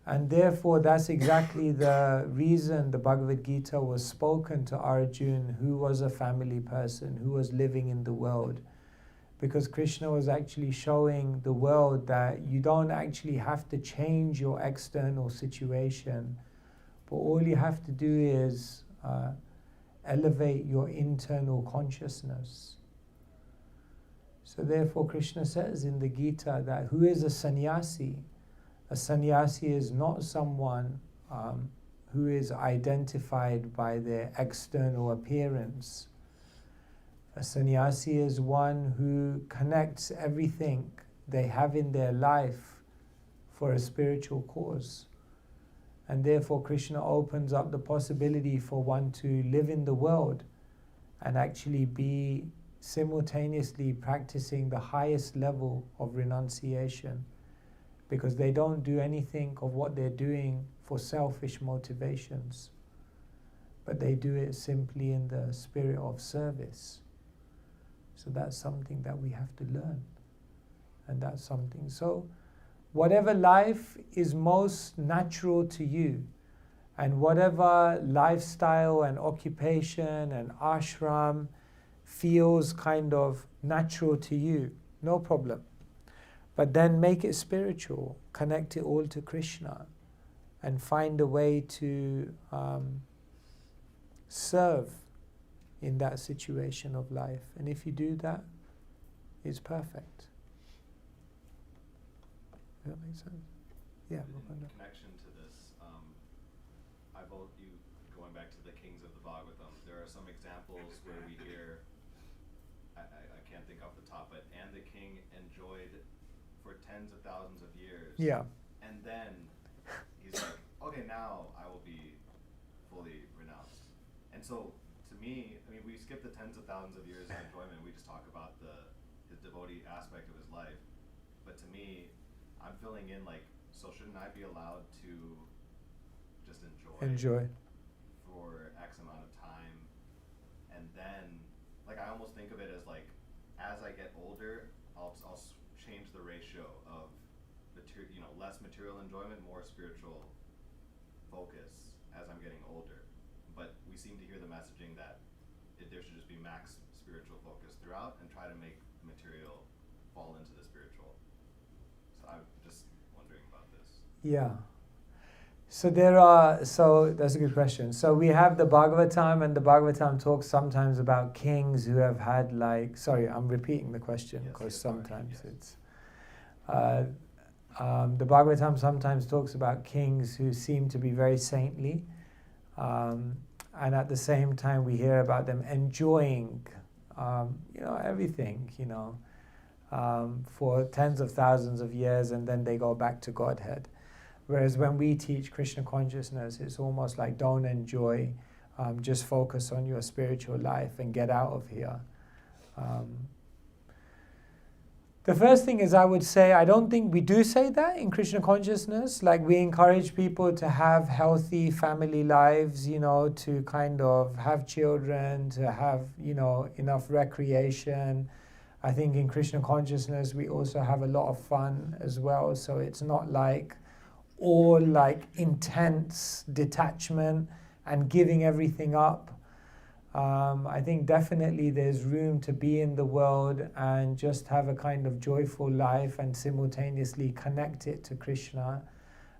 And therefore that's exactly the reason the Bhagavad Gita was spoken to Arjuna, who was a family person, who was living in the world. Because Krishna was actually showing the world that you don't actually have to change your external situation, but all you have to do is elevate your internal consciousness. So therefore Krishna says in the Gita that who is a sannyasi? A sannyasi is not someone who is identified by their external appearance. A sannyasi is one who connects everything they have in their life for a spiritual cause. And therefore Krishna opens up the possibility for one to live in the world and actually be simultaneously practicing the highest level of renunciation, because they don't do anything of what they're doing for selfish motivations, but they do it simply in the spirit of service. So that's something that we have to learn, and that's something. So whatever life is most natural to you, and whatever lifestyle and occupation and ashram feels kind of natural to you, no problem. But then make it spiritual, connect it all to Krishna, and find a way to serve in that situation of life. And if you do that, it's perfect. Does that make sense? Yeah. In connection to this, going back to the kings of the Bhagavatam, there are some examples where we hear, I can't think off the top, but and the king enjoyed for tens of thousands of years. Yeah. And then okay, now I will be fully renounced. And so, to me, I mean, we skip the tens of thousands of years of enjoyment. We just talk about his devotee aspect of his life. But to me, I'm filling in like, so shouldn't I be allowed to just enjoy for X amount of time? And then, like, I almost think of it as like, as I get older, I'll change the ratio of less material enjoyment, more spiritual focus as I'm getting older. But we seem to hear the messaging that there should just be max spiritual focus throughout and try to make material fall into the spiritual. So I'm just wondering about this. Yeah. So that's a good question. So we have the Bhagavatam, and the Bhagavatam talks sometimes about kings who have had I'm repeating the question because sometimes it's... the Bhagavatam sometimes talks about kings who seem to be very saintly, and at the same time we hear about them enjoying, everything, for tens of thousands of years, and then they go back to Godhead. Whereas when we teach Krishna consciousness, it's almost like don't enjoy, just focus on your spiritual life and get out of here. The first thing is I would say, I don't think we do say that in Krishna consciousness. Like we encourage people to have healthy family lives, to kind of have children, to have, enough recreation. I think in Krishna consciousness we also have a lot of fun as well. So it's not like all like intense detachment and giving everything up. I think definitely there's room to be in the world and just have a kind of joyful life and simultaneously connect it to Krishna.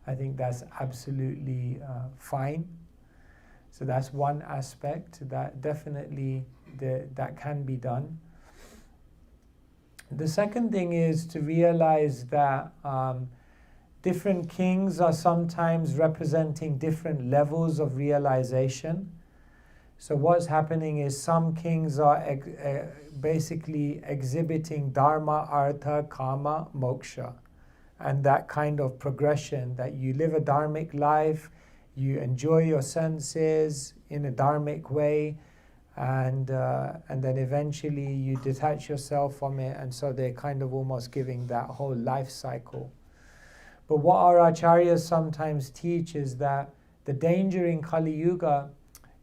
I think that's absolutely fine. So that's one aspect that definitely that can be done. The second thing is to realize that different kings are sometimes representing different levels of realization. So what's happening is some kings are basically exhibiting dharma, artha, kama, moksha. And that kind of progression, that you live a dharmic life, you enjoy your senses in a dharmic way, and then eventually you detach yourself from it, and so they're kind of almost giving that whole life cycle. But what our acharyas sometimes teach is that the danger in Kali Yuga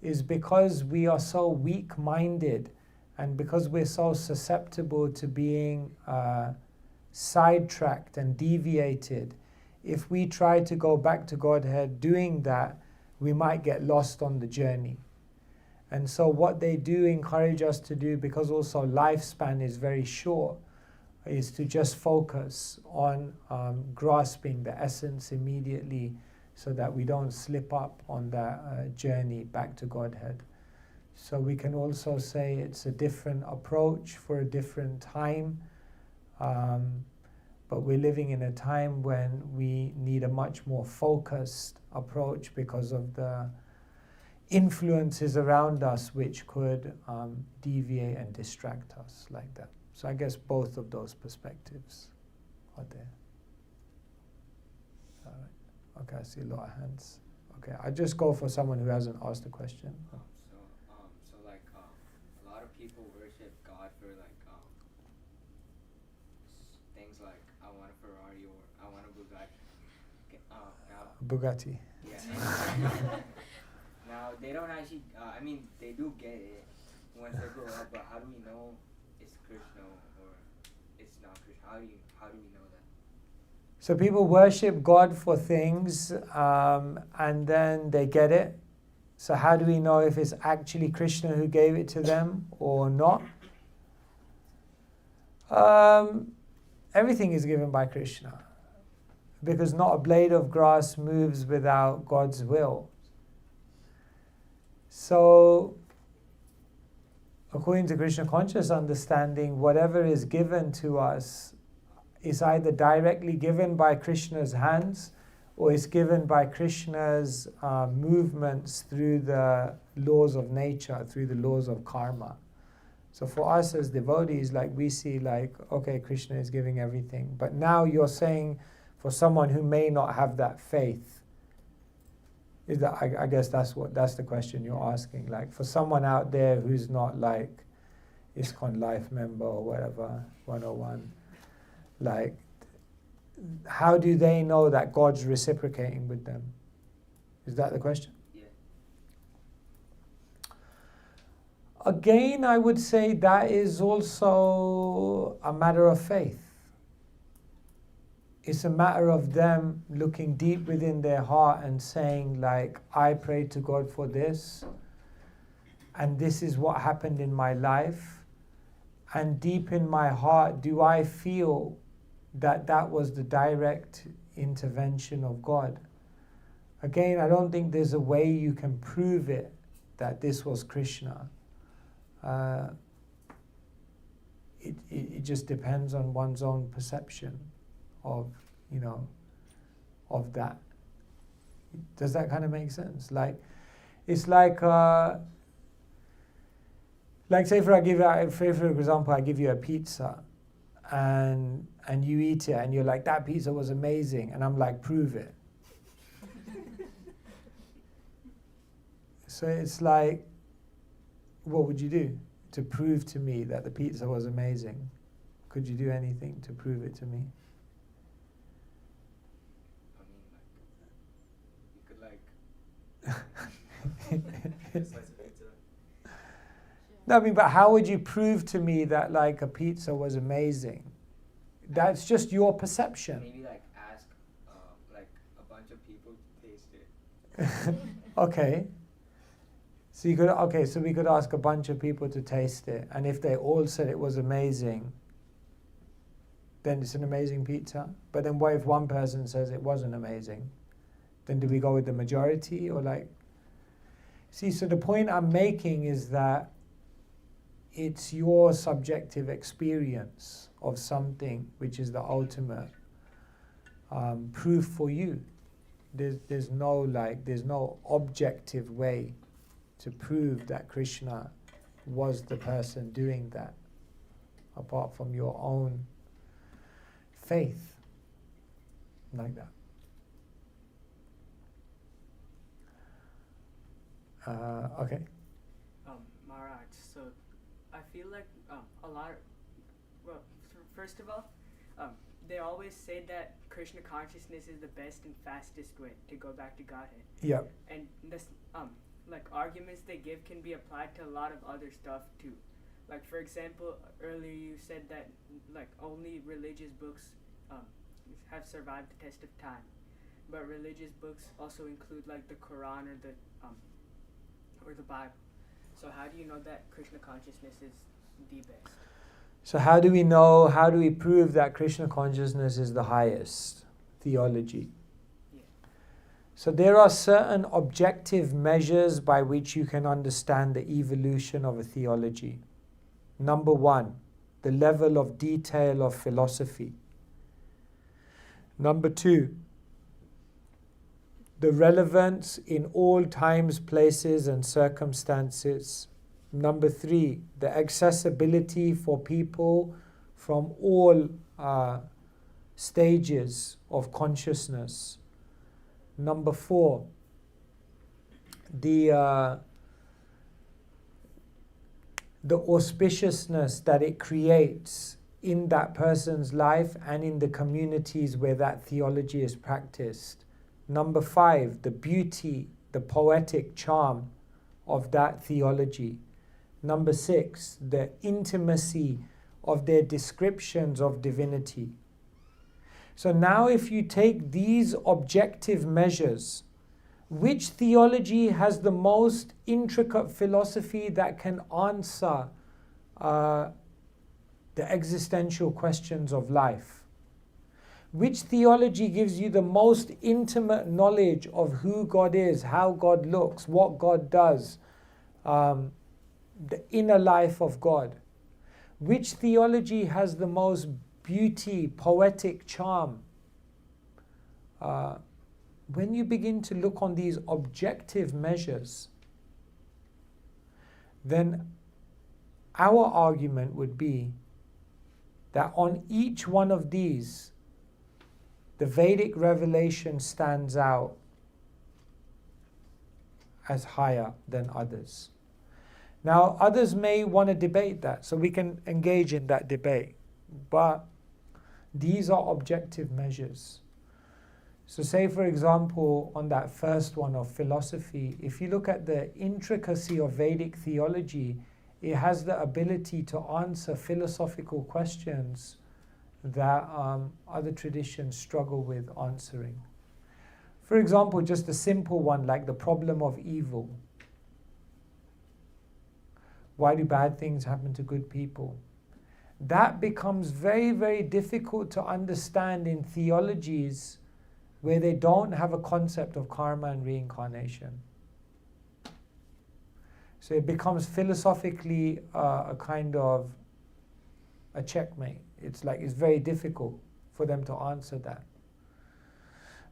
is because we are so weak-minded and because we're so susceptible to being sidetracked and deviated. If we try to go back to Godhead doing that, we might get lost on the journey. And so what they do encourage us to do, because also lifespan is very short, is to just focus on grasping the essence immediately, so that we don't slip up on that journey back to Godhead. So we can also say it's a different approach for a different time, but we're living in a time when we need a much more focused approach because of the influences around us which could deviate and distract us like that. So I guess both of those perspectives are there. All right. Okay, I see a lot of hands. Okay, I just go for someone who hasn't asked a question. So like a lot of people worship God for like things like I want a Ferrari or I want a Bugatti. Bugatti. Yeah. Now they don't actually. They do get it once they grow up. But how do we know it's Krishna or it's not Krishna? How do we know that? So people worship God for things, and then they get it. So how do we know if it's actually Krishna who gave it to them or not? Everything is given by Krishna, because not a blade of grass moves without God's will. So, according to Krishna conscious understanding, whatever is given to us is either directly given by Krishna's hands or is given by Krishna's movements through the laws of nature, through the laws of karma. So for us as devotees, like we see like, okay, Krishna is giving everything. But now you're saying for someone who may not have that faith, Is that, I guess that's the question you're asking. Like for someone out there who's not like ISKCON Life member or whatever, 101, like how do they know that God's reciprocating with them? Is that the question? Yeah. Again, I would say that is also a matter of faith. It's a matter of them looking deep within their heart and saying, like, I prayed to God for this, and this is what happened in my life, and deep in my heart, do I feel that that was the direct intervention of God? Again, I don't think there's a way you can prove it, that this was Krishna. It just depends on one's own perception of, of that. Does that kind of make sense? Like, it's like say for example, I give you a pizza, and you eat it, and you're like, that pizza was amazing, and I'm like, prove it. So it's like, what would you do to prove to me that the pizza was amazing? Could you do anything to prove it to me? No, I mean, but how would you prove to me that like a pizza was amazing? That's just your perception. Maybe like ask like a bunch of people to taste it. Okay. So we could ask a bunch of people to taste it, and if they all said it was amazing, then it's an amazing pizza. But then what if one person says it wasn't amazing? Then do we go with the majority, or like? See, so the point I'm making is that it's your subjective experience of something which is the ultimate proof for you. There's no objective way to prove that Krishna was the person doing that, apart from your own faith, like that. Okay. Maharaj, so I feel like a lot. First of all, they always say that Krishna consciousness is the best and fastest way to go back to Godhead. Yeah. And this like arguments they give can be applied to a lot of other stuff too. Like for example, earlier you said that like only religious books have survived the test of time, but religious books also include like the Quran or the Bible. So how do you know that Krishna consciousness is the best? So how do we prove that Krishna consciousness is the highest? Theology. Yeah. So there are certain objective measures by which you can understand the evolution of a theology. Number one, the level of detail of philosophy. Number two, the relevance in all times, places, and circumstances. Number three, the accessibility for people from all stages of consciousness. Number four, the auspiciousness that it creates in that person's life and in the communities where that theology is practiced. Number five, the beauty, the poetic charm of that theology. Number six, the intimacy of their descriptions of divinity. So now if you take these objective measures, which theology has the most intricate philosophy that can answer the existential questions of life? Which theology gives you the most intimate knowledge of who God is, how God looks, what God does, the inner life of God? Which theology has the most beauty, poetic charm? When you begin to look on these objective measures, then our argument would be that on each one of these, the Vedic revelation stands out as higher than others. Now, others may want to debate that, so we can engage in that debate. But these are objective measures. So say, for example, on that first one of philosophy, if you look at the intricacy of Vedic theology, it has the ability to answer philosophical questions that other traditions struggle with answering. For example, just a simple one like the problem of evil. Why do bad things happen to good people? That becomes very, very difficult to understand in theologies where they don't have a concept of karma and reincarnation. So it becomes philosophically a kind of a checkmate. It's very difficult for them to answer that.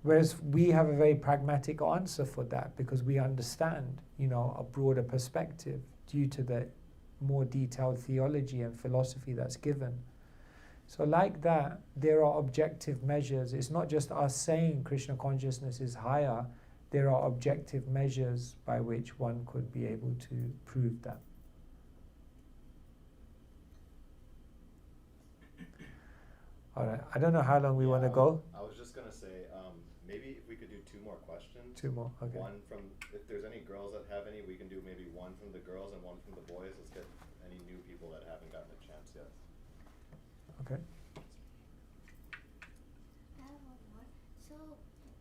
Whereas we have a very pragmatic answer for that because we understand, a broader perspective due to the more detailed theology and philosophy that's given. So like that, there are objective measures. It's not just us saying Krishna consciousness is higher. There are objective measures by which one could be able to prove that. All right, I don't know how long we want to go. I was just going to say, maybe if we could do 2 more questions. 2 more, okay. One from, if there's any girls that have any, we can do maybe one from the girls and one from the boys. Let's get any new people that haven't gotten a chance yet. Okay. I have one more. So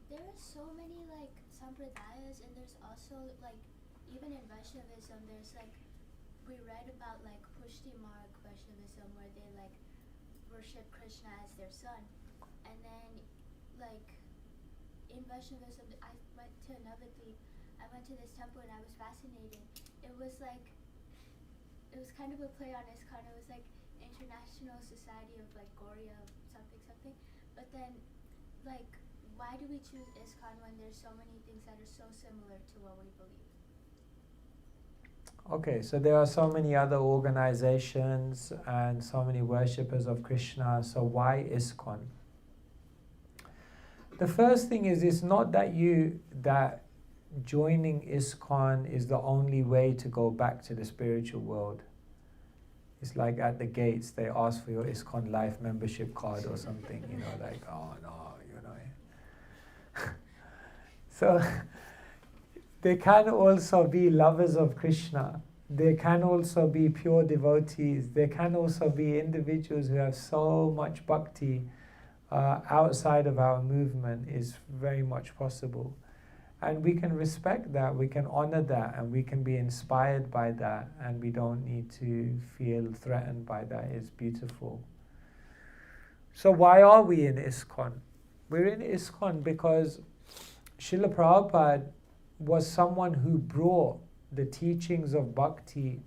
there are so many sampradayas, and there's also even in Vaishnavism, there's we read about Pushti Marg Vaishnavism where they worship Krishna as their son, and then in Vaishnavism, I went to Navadvip. I went to this temple and I was fascinated. It was kind of a play on ISKCON. It was International Society of Gaudiya something. But then why do we choose ISKCON when there's so many things that are so similar to what we believe? Okay, so there are so many other organizations and so many worshippers of Krishna, so why ISKCON? The first thing is, it's not that joining ISKCON is the only way to go back to the spiritual world. It's like at the gates, they ask for your ISKCON life membership card or something, oh no, So they can also be lovers of Krishna. They can also be pure devotees. They can also be individuals who have so much bhakti outside of our movement is very much possible. And we can respect that, we can honor that, and we can be inspired by that, and we don't need to feel threatened by that. It's beautiful. So why are we in ISKCON? We're in ISKCON because Srila Prabhupada was someone who brought the teachings of bhakti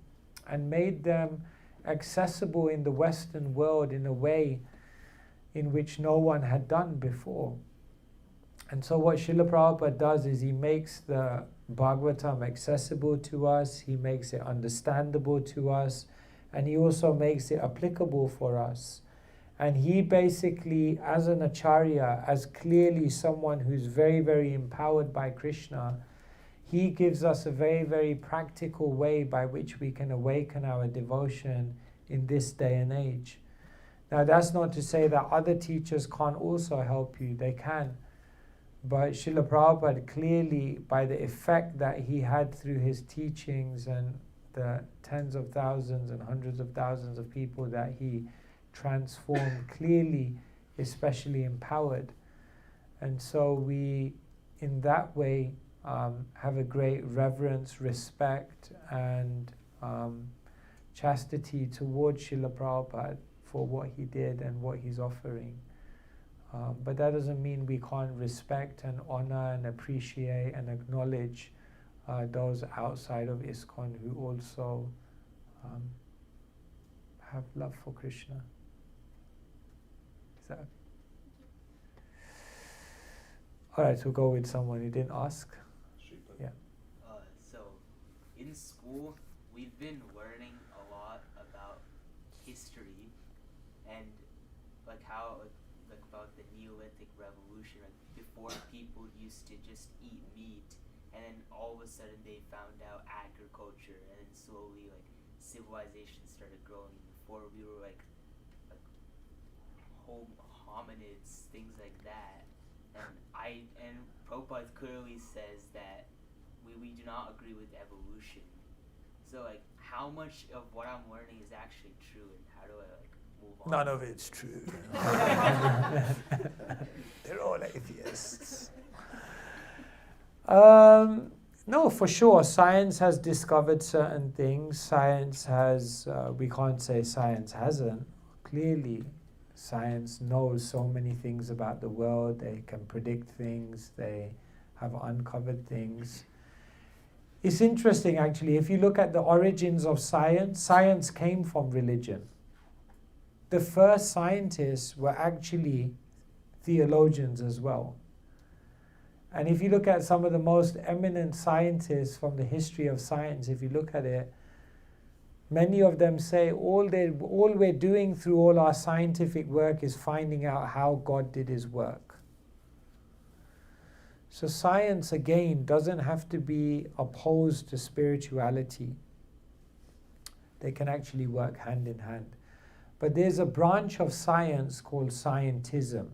and made them accessible in the Western world in a way in which no one had done before. And so what Srila Prabhupada does is he makes the Bhagavatam accessible to us, he makes it understandable to us, and he also makes it applicable for us. And he basically, as an acharya, as clearly someone who's very, very empowered by Krishna, he gives us a very, very practical way by which we can awaken our devotion in this day and age. Now that's not to say that other teachers can't also help you, they can. But Srila Prabhupada clearly, by the effect that he had through his teachings and the tens of thousands and hundreds of thousands of people that he transformed, clearly, especially empowered. And so we, in that way, have a great reverence, respect, and chastity towards Srila Prabhupada for what he did and what he's offering. But that doesn't mean we can't respect and honor and appreciate and acknowledge those outside of ISKCON who also have love for Krishna. Is that? All right, so go with someone who didn't ask. Yeah. So, in school, we've been learning a lot about history and how about the Neolithic Revolution. Before, people used to just eat meat and then all of a sudden they found out agriculture, and then slowly like civilization started growing. Before we were like hominids, things like that. And Prabhupada clearly says that we do not agree with evolution. So like how much of what I'm learning is actually true, and how do I like move on? None of it's true. They're all atheists. No, for sure, science has discovered certain things. Science has, we can't say science hasn't. Clearly, science knows so many things about the world. They can predict things. They have uncovered things. It's interesting, actually, if you look at the origins of science, science came from religion. The first scientists were actually theologians as well. And if you look at some of the most eminent scientists from the history of science, if you look at it, many of them say all we're doing through all our scientific work is finding out how God did his work. So science, again, doesn't have to be opposed to spirituality. They can actually work hand in hand. But there's a branch of science called scientism,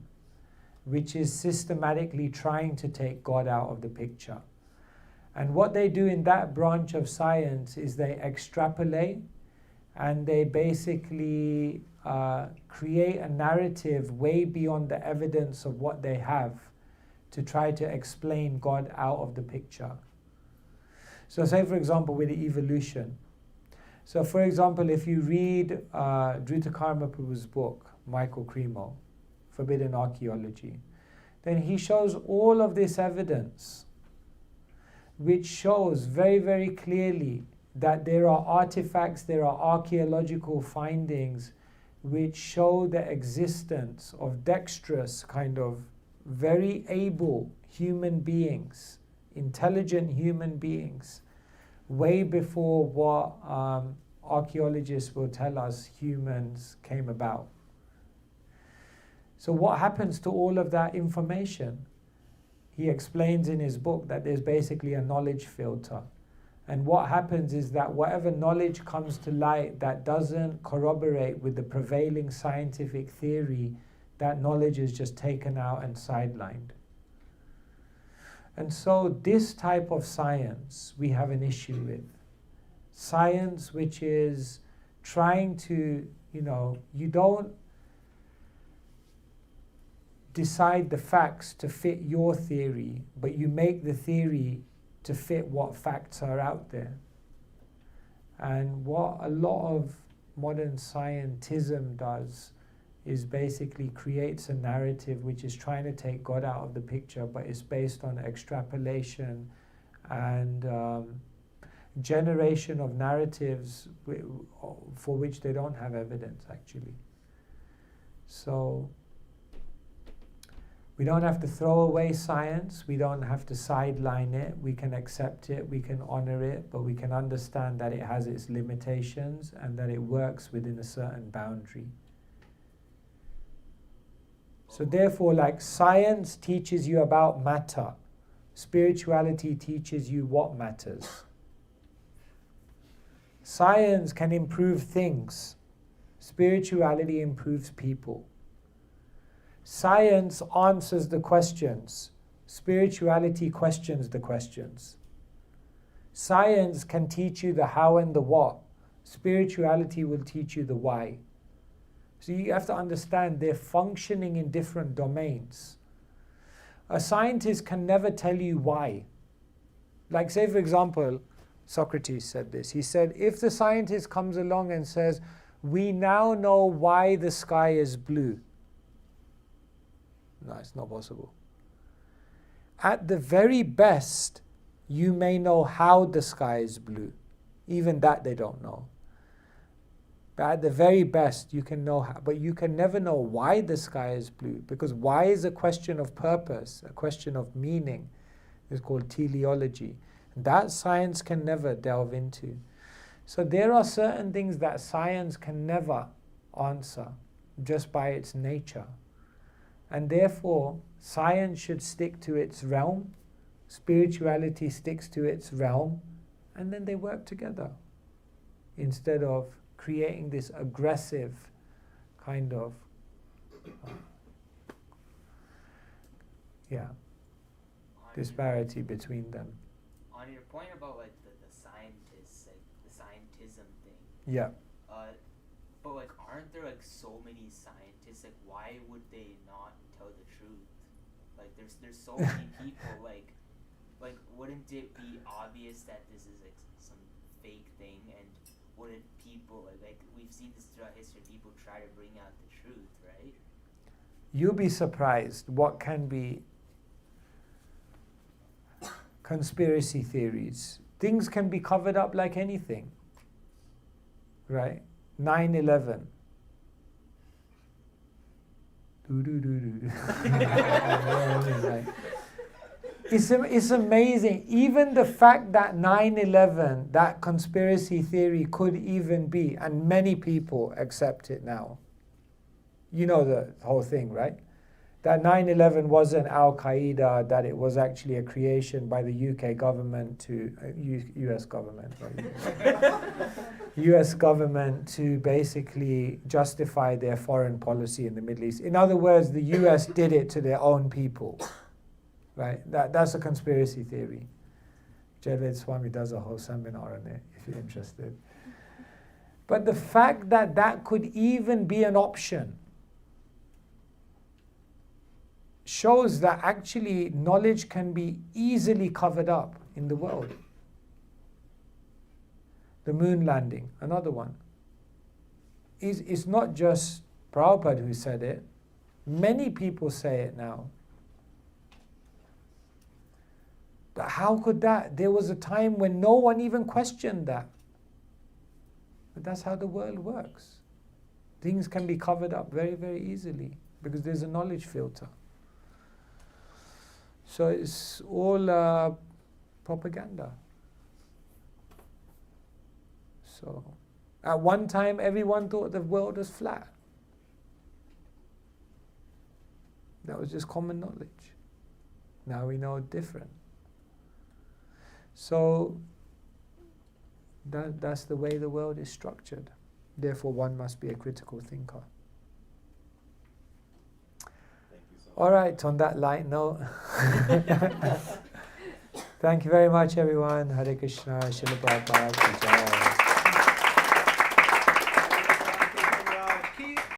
which is systematically trying to take God out of the picture. And what they do in that branch of science is they extrapolate and they basically create a narrative way beyond the evidence of what they have to try to explain God out of the picture. So say, for example, with the evolution. So for example, if you read Dhruta Karmaprabhu's book, Michael Cremo, Forbidden Archaeology, then he shows all of this evidence which shows very, very clearly that there are artifacts, there are archaeological findings which show the existence of dexterous, kind of very able human beings, intelligent human beings, way before what archaeologists will tell us humans came about. So what happens to all of that information? He explains in his book that there's basically a knowledge filter. And what happens is that whatever knowledge comes to light that doesn't corroborate with the prevailing scientific theory, that knowledge is just taken out and sidelined. And so this type of science we have an issue with. Science which is trying to, you don't decide the facts to fit your theory, but you make the theory to fit what facts are out there. And what a lot of modern scientism does is basically creates a narrative which is trying to take God out of the picture, but it's based on extrapolation and generation of narratives for which they don't have evidence, actually. So we don't have to throw away science, we don't have to sideline it, we can accept it, we can honor it, but we can understand that it has its limitations and that it works within a certain boundary. So therefore, like science teaches you about matter, spirituality teaches you what matters. Science can improve things, spirituality improves people. Science answers the questions, spirituality questions the questions. Science can teach you the how and the what, spirituality will teach you the why. So you have to understand they're functioning in different domains. A scientist can never tell you why. Like say, for example, Socrates said this. He said, if the scientist comes along and says, we now know why the sky is blue. No, it's not possible. At the very best, you may know how the sky is blue. Even that they don't know. But at the very best, you can know how, but you can never know why the sky is blue, because why is a question of purpose, a question of meaning. It's called teleology. That science can never delve into. So there are certain things that science can never answer just by its nature. And therefore, science should stick to its realm Spirituality sticks to its realm, and then they work together instead of creating this aggressive kind of disparity between them. On your point about like the scientists, like the scientism thing. Yeah. But like, aren't there like so many scientists? Like, why would they not tell the truth? Like, there's so many people. Like, wouldn't it be obvious that this is like some fake thing? And wouldn't people like we've seen this throughout history? People try to bring out the truth, right? You'll be surprised what can be conspiracy theories. Things can be covered up like anything, right? 9/11. It's amazing. Even the fact that 9/11, that conspiracy theory could even be, and many people accept it now. You know the whole thing, right? That 9/11 wasn't Al-Qaeda, that it was actually a creation by the UK government to, US government, US government to basically justify their foreign policy in the Middle East. In other words, the US did it to their own people, right? That's a conspiracy theory. Javed Swami does a whole seminar on it, if you're interested. But the fact that that could even be an option shows that actually knowledge can be easily covered up in the world. The moon landing, another one. It's not just Prabhupada who said it. Many people say it now. But how could that? There was a time when no one even questioned that. But that's how the world works. Things can be covered up very, very easily because there's a knowledge filter. So it's all propaganda. So at one time, everyone thought the world was flat. That was just common knowledge. Now we know different. So that's the way the world is structured. Therefore, one must be a critical thinker. All right, on that light note. Thank you very much, everyone. Hare Krishna, Srila Prabhupada.